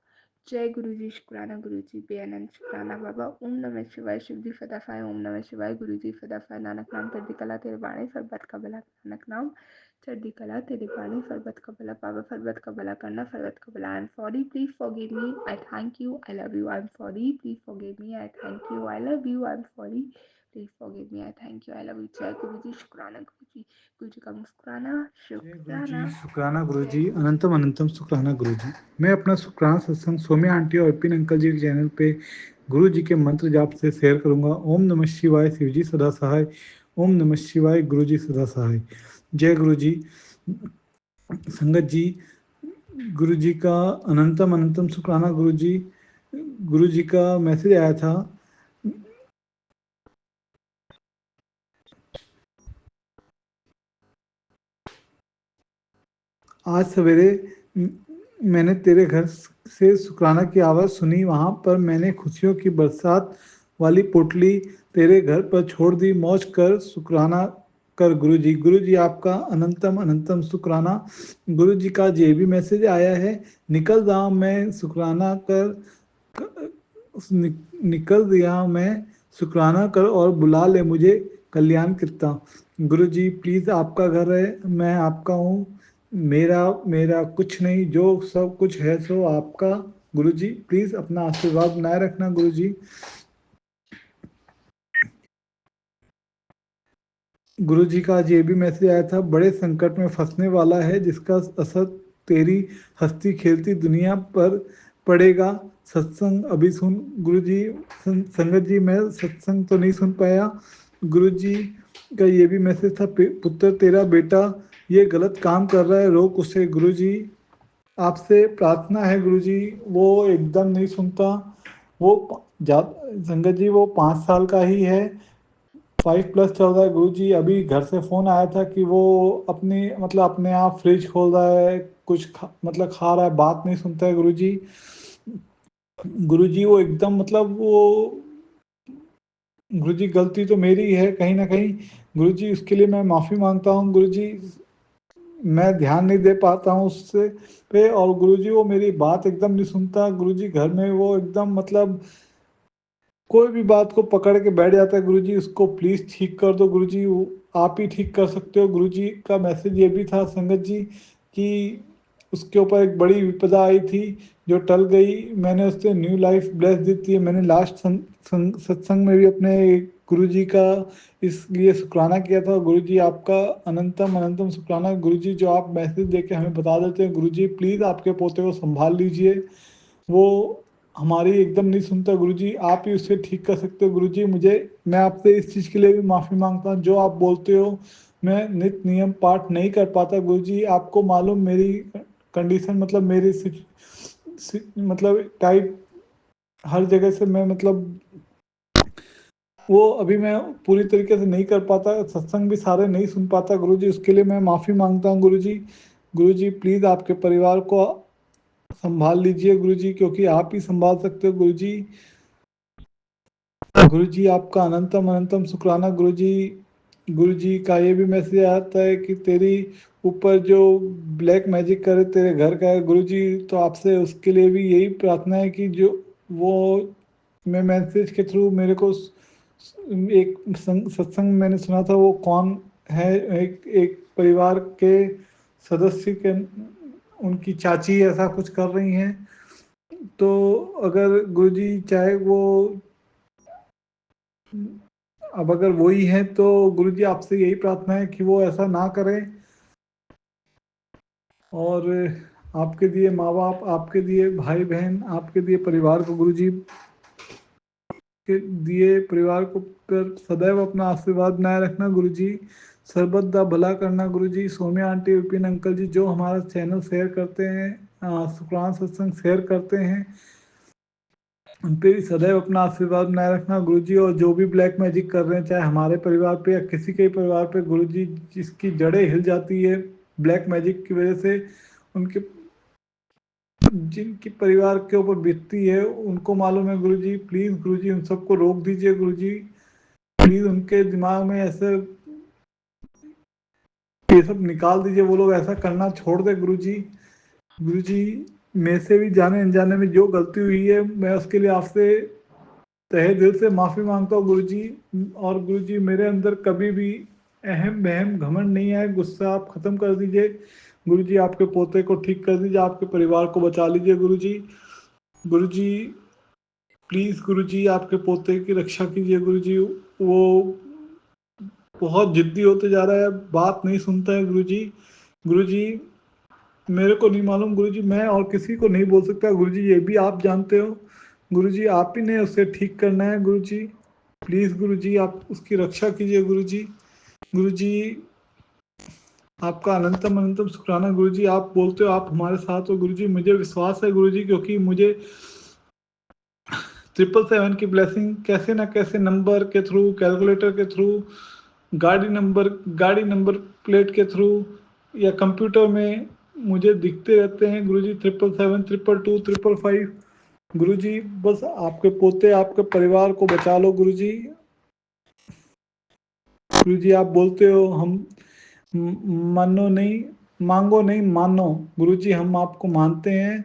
जय गुरु जी, शुक्राना गुरु जी, बेअनंत शुक्राना बाबा। ओम नमः शिवाय, शिव जी सदा सहाय। ओम नमः शिवाय, गुरु जी सदा सहाय। नानक नाम चढ़दी कला तेरे बाणी, सरबत का भला। नानक नाम चढ़दी कला तेरे बाणी, सरबत का भला। बाबा सरबत का भला करना, सरबत का भला। I am sorry, please forgive me, I thank you, I love you. I am sorry, please forgive me, I thank you, I love you. I am sorry, please forgive me, I thank you, I love you. जय गुरु जी, शुक्राना गुरु जी। गुरु जी का मुस्कुराना, जय गुरु जी, शुक्राना। शुक्राना गुरु जय जी, गुरु जी। अनंतम अनंतम शुक्राना गुरु जी। मैं अपना शुक्राना सत्संग सौम्या आंटी और विपिन अंकल जी के चैनल पे गुरु जी के मंत्र जाप से शेयर करूंगा। ओम नमः शिवाय, शिव जी सदा सहाय। ओम नमः शिवाय, गुरु जी सदा सहाय। जय गुरु जी। संगत जी, गुरु जी का अनंतम अनंतम शुक्राना गुरु जी। गुरु जी का मैसेज आया था। आज सवेरे मैंने तेरे घर से शुक्राना की आवाज़ सुनी। वहाँ पर मैंने खुशियों की बरसात वाली पोटली तेरे घर पर छोड़ दी। मौज कर, शुक्राना कर गुरु जी। गुरु जी आपका अनंतम अनंतम शुक्राना। गुरु जी का ये भी मैसेज आया है, निकल रहा मैं शुक्राना कर, निकल दिया मैं शुक्राना कर और बुला ले मुझे कल्याण कीर्ता। गुरु जी प्लीज़, आपका घर है, मैं आपका हूँ, मेरा मेरा कुछ नहीं, जो सब कुछ है सो आपका। गुरु जी प्लीज़ अपना आशीर्वाद बनाए रखना गुरु जी। गुरु जी का आज ये भी मैसेज आया था, बड़े संकट में फंसने वाला है जिसका असर तेरी हंसती खेलती दुनिया पर पड़ेगा। सत्संग अभी सुन गुरु जी। संगत जी मैं सत्संग तो नहीं सुन पाया। गुरु जी का ये भी मैसेज था, पुत्र तेरा बेटा ये गलत काम कर रहा है, रोक उसे गुरु जी। आपसे प्रार्थना है गुरु जी, वो एकदम नहीं सुनता। वो संगत जी वो 5 साल का ही है, 5+ चल रहा है गुरु जी। अभी घर से फोन आया था कि वो अपनी मतलब अपने आप फ्रिज खोल रहा है, कुछ मतलब खा रहा है, बात नहीं सुनता है गुरु जी। गुरु जी वो एकदम मतलब वो, गुरु जी गलती तो मेरी है कहीं ना कहीं। गुरु जी उसके लिए मैं माफ़ी मांगता हूँ गुरु जी। मैं ध्यान नहीं दे पाता हूँ उससे पे, और गुरुजी वो मेरी बात एकदम नहीं सुनता। गुरुजी घर में वो एकदम मतलब कोई भी बात को पकड़ के बैठ जाता है। गुरुजी उसको प्लीज ठीक कर दो गुरुजी, आप ही ठीक कर सकते हो। गुरुजी का मैसेज ये भी था संगत जी कि उसके ऊपर एक बड़ी विपदा आई थी जो टल गई, मैंने उससे न्यू लाइफ ब्लेस दी थी। मैंने लास्ट सत्संग में भी अपने गुरुजी का इसलिए शुक्राना किया था। गुरुजी आपका अनंतम अनंतम शुक्राना। गुरुजी जो आप मैसेज देके हमें बता देते हैं, गुरुजी प्लीज आपके पोते को संभाल लीजिए, वो हमारी एकदम नहीं सुनता। गुरुजी आप ही उसे ठीक कर सकते हो। गुरुजी मैं आपसे इस चीज़ के लिए भी माफ़ी मांगता हूँ, जो आप बोलते हो मैं नित्य नियम पाठ नहीं कर पाता। गुरुजी आपको मालूम मेरी कंडीशन, मतलब मेरी मतलब टाइप हर जगह से मैं मतलब वो अभी मैं पूरी तरीके से नहीं कर पाता, सत्संग भी सारे नहीं सुन पाता। गुरुजी उसके लिए मैं माफ़ी मांगता हूँ। गुरुजी गुरुजी प्लीज़ आपके परिवार को संभाल लीजिए गुरुजी, क्योंकि आप ही संभाल सकते हो गुरुजी। गुरुजी आपका अनंतम अनंतम शुक्राना गुरुजी। गुरुजी का ये भी मैसेज आता है कि तेरी ऊपर जो ब्लैक मैजिक करे तेरे घर का है गुरुजी, तो आपसे उसके लिए भी यही प्रार्थना है कि जो वो मैं मैसेज के थ्रू मेरे को एक सत्संग में मैंने सुना था, वो कौन है, एक परिवार के सदस्य के उनकी चाची ऐसा कुछ कर रही हैं, तो अगर गुरुजी चाहे वो अब अगर वही है तो गुरुजी आपसे यही प्रार्थना है कि वो ऐसा ना करें, और आपके दिए माँ बाप, आपके दिए भाई बहन, आपके दिए परिवार को गुरुजी के दिए परिवार को पर सदैव अपना आशीर्वाद बनाए रखना गुरुजी। सर्वदा भला करना गुरुजी। सौम्या आंटी, विपिन अंकल जी जो हमारा चैनल शेयर करते हैं, शुक्रान सत्संग शेयर करते हैं, उन पे भी सदैव अपना आशीर्वाद बनाए रखना गुरुजी। और जो भी ब्लैक मैजिक कर रहे हैं, चाहे हमारे परिवार पे या किसी के परिवार पे, गुरुजी जिसकी जड़ें हिल जाती है ब्लैक मैजिक की वजह से, उनके जिनकी परिवार के ऊपर बीतती है उनको मालूम है गुरुजी। प्लीज गुरुजी उन सबको रोक दीजिए गुरुजी। प्लीज उनके दिमाग में ऐसे ये सब निकाल दीजिए, वो लोग ऐसा करना छोड़ दे गुरुजी। गुरुजी मेरे से भी जाने अनजाने में जो गलती हुई है, मैं उसके लिए आपसे तहे दिल से माफ़ी मांगता हूँ गुरुजी। और गुरुजी मेरे अंदर कभी भी अहम बहम घमंड नहीं है, गुस्सा आप ख़त्म कर दीजिए गुरुजी। आपके पोते को ठीक कर दीजिए, आपके परिवार को बचा लीजिए गुरुजी। गुरुजी प्लीज़ गुरुजी आपके पोते की रक्षा कीजिए गुरुजी। वो बहुत जिद्दी होते जा रहा है, बात नहीं सुनता है गुरुजी। गुरुजी मेरे को नहीं मालूम गुरुजी, मैं और किसी को नहीं बोल सकता गुरुजी, ये भी आप जानते हो गुरुजी। आप ही ने उसे ठीक करना है गुरुजी। प्लीज़ गुरुजी आप उसकी रक्षा कीजिए गुरुजी। गुरुजी आपका अनंतम अनंतम शुक्राना गुरुजी। आप बोलते हो आप हमारे साथ हो गुरुजी, मुझे विश्वास है गुरुजी, क्योंकि मुझे 777 की ब्लेसिंग कैसे ना कैसे नंबर के थ्रू, कैलकुलेटर के थ्रू, गाड़ी नंबर प्लेट के थ्रू या कंप्यूटर में मुझे दिखते रहते हैं गुरुजी। 777, 222, 555 गुरुजी, बस आपके पोते आपके परिवार को बचा लो गुरुजी। गुरुजी आप बोलते हो हम मानो नहीं, मांगो नहीं मानो गुरुजी, हम आपको मानते हैं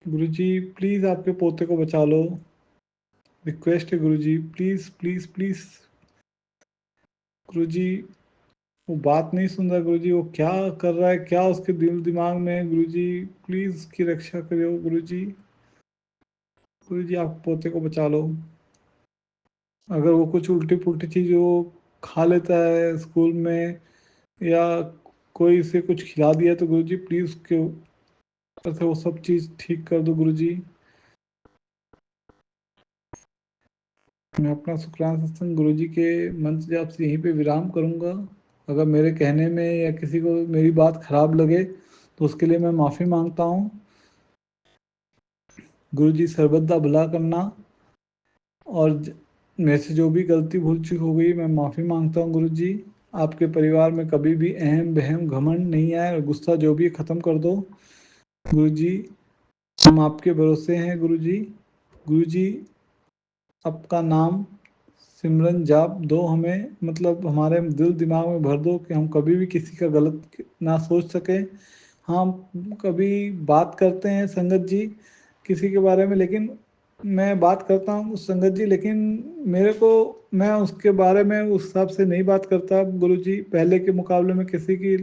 गुरुजी। प्लीज आपके पोते को बचा लो, रिक्वेस्ट है गुरुजी, प्लीज प्लीज प्लीज गुरुजी। वो बात नहीं सुन रहा गुरुजी, वो क्या कर रहा है, क्या उसके दिल दिमाग में है गुरुजी, प्लीज उसकी रक्षा करो गुरुजी। गुरुजी आप पोते को बचा लो। अगर वो कुछ उल्टी पुल्टी चीज वो खा लेता है स्कूल में, या कोई इसे कुछ खिला दिया, तो गुरुजी प्लीज उसके ऊपर से वो सब चीज ठीक कर दो गुरुजी। मैं अपना शुक्राना सत्संग गुरुजी के मंत्र जाप से यहीं पे विराम करूंगा। अगर मेरे कहने में या किसी को मेरी बात खराब लगे तो उसके लिए मैं माफ़ी मांगता हूँ। गुरुजी सर्वदा भला करना, और मेरे से जो भी गलती भूल चूक हो गई मैं माफ़ी मांगता हूँ गुरुजी। आपके परिवार में कभी भी अहम बहम घमंड नहीं आए, और गुस्सा जो भी ख़त्म कर दो गुरुजी। हम आपके भरोसे हैं गुरुजी। गुरुजी आपका नाम सिमरन जाप दो हमें, मतलब हमारे दिल दिमाग में भर दो कि हम कभी भी किसी का गलत ना सोच सकें। हाँ, कभी बात करते हैं संगत जी किसी के बारे में, लेकिन मैं बात करता हूँ संगत जी, लेकिन मेरे को, मैं उसके बारे में उस हिसाब से नहीं बात करता गुरु जी। पहले के मुकाबले में किसी की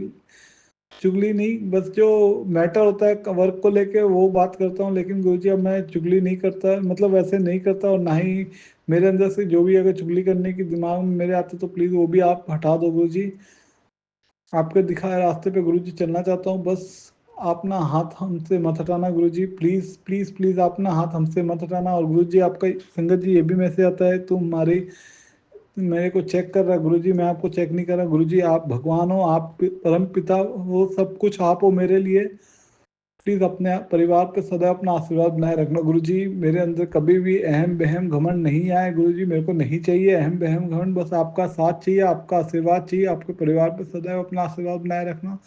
चुगली नहीं, बस जो मैटर होता है वर्क को लेके वो बात करता हूँ। लेकिन गुरुजी अब मैं चुगली नहीं करता, मतलब वैसे नहीं करता, और ना ही मेरे अंदर से जो भी अगर चुगली करने की दिमाग में मेरे आते तो प्लीज वो भी आप हटा दो गुरुजी। आपके दिखाए रास्ते पे गुरुजी चलना चाहता हूँ, बस अपना हाथ हमसे मत हटाना गुरुजी, प्लीज प्लीज प्लीज अपना हाथ हमसे मत हटाना। और गुरुजी आपका संगत जी ये भी मैसेज आता है, तुम हमारी मेरे को चेक कर रहा है गुरुजी, मैं आपको चेक नहीं कर रहा गुरुजी, आप भगवान हो, आप परम पिता हो, सब कुछ आप हो मेरे लिए। प्लीज अपने परिवार पे सदैव अपना आशीर्वाद बनाए रखना गुरुजी। मेरे अंदर कभी भी अहम बहम घमंड नहीं आए गुरुजी, मेरे को नहीं चाहिए अहम बहम घमंड, बस आपका साथ चाहिए, आपका आशीर्वाद चाहिए। आपके परिवार पे सदैव अपना आशीर्वाद बनाए रखना,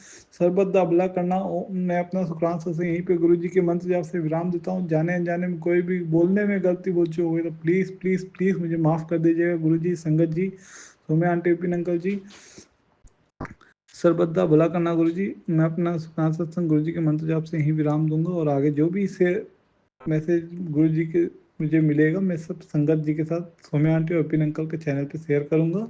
सर्वदा भला करना। मैं अपना शुक्रांश से यहीं पे गुरुजी के मंत्र जाप से विराम देता हूँ। जाने अनजाने में कोई भी बोलने में गलती बोल चुकी होगी तो प्लीज प्लीज प्लीज मुझे माफ कर दीजिएगा गुरुजी, संगत जी, सोम्या आंटी, विपिन अंकल जी, सर्वदा भला करना गुरुजी। मैं अपना सुखान सत्संग गुरुजी के मंत्र जाप से यहीं विराम दूंगा, और आगे जो भी इसे मैसेज गुरुजी के मुझे मिलेगा मैं सब संगत जी के साथ सोम्या आंटी और विपिन अंकल के चैनल पे शेयर करूंगा।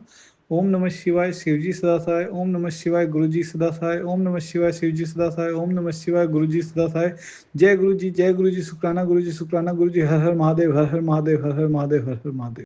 ओम नमः शिवाय, शिवजी सदा सहाय। ओम नमः शिवाय, गुरुजी सदा सहाय। ओम नमः शिवाय, शिवजी सदा सहाय। ओम नमः शिवाय, गुरुजी सदा सहाय। जय गुरुजी, जय गुरुजी, शुक्राना गुरुजी, शुक्राना गुरुजी। हर हर महादेव, हर हर महादेव, हर हर महादेव, हर हर महादेव।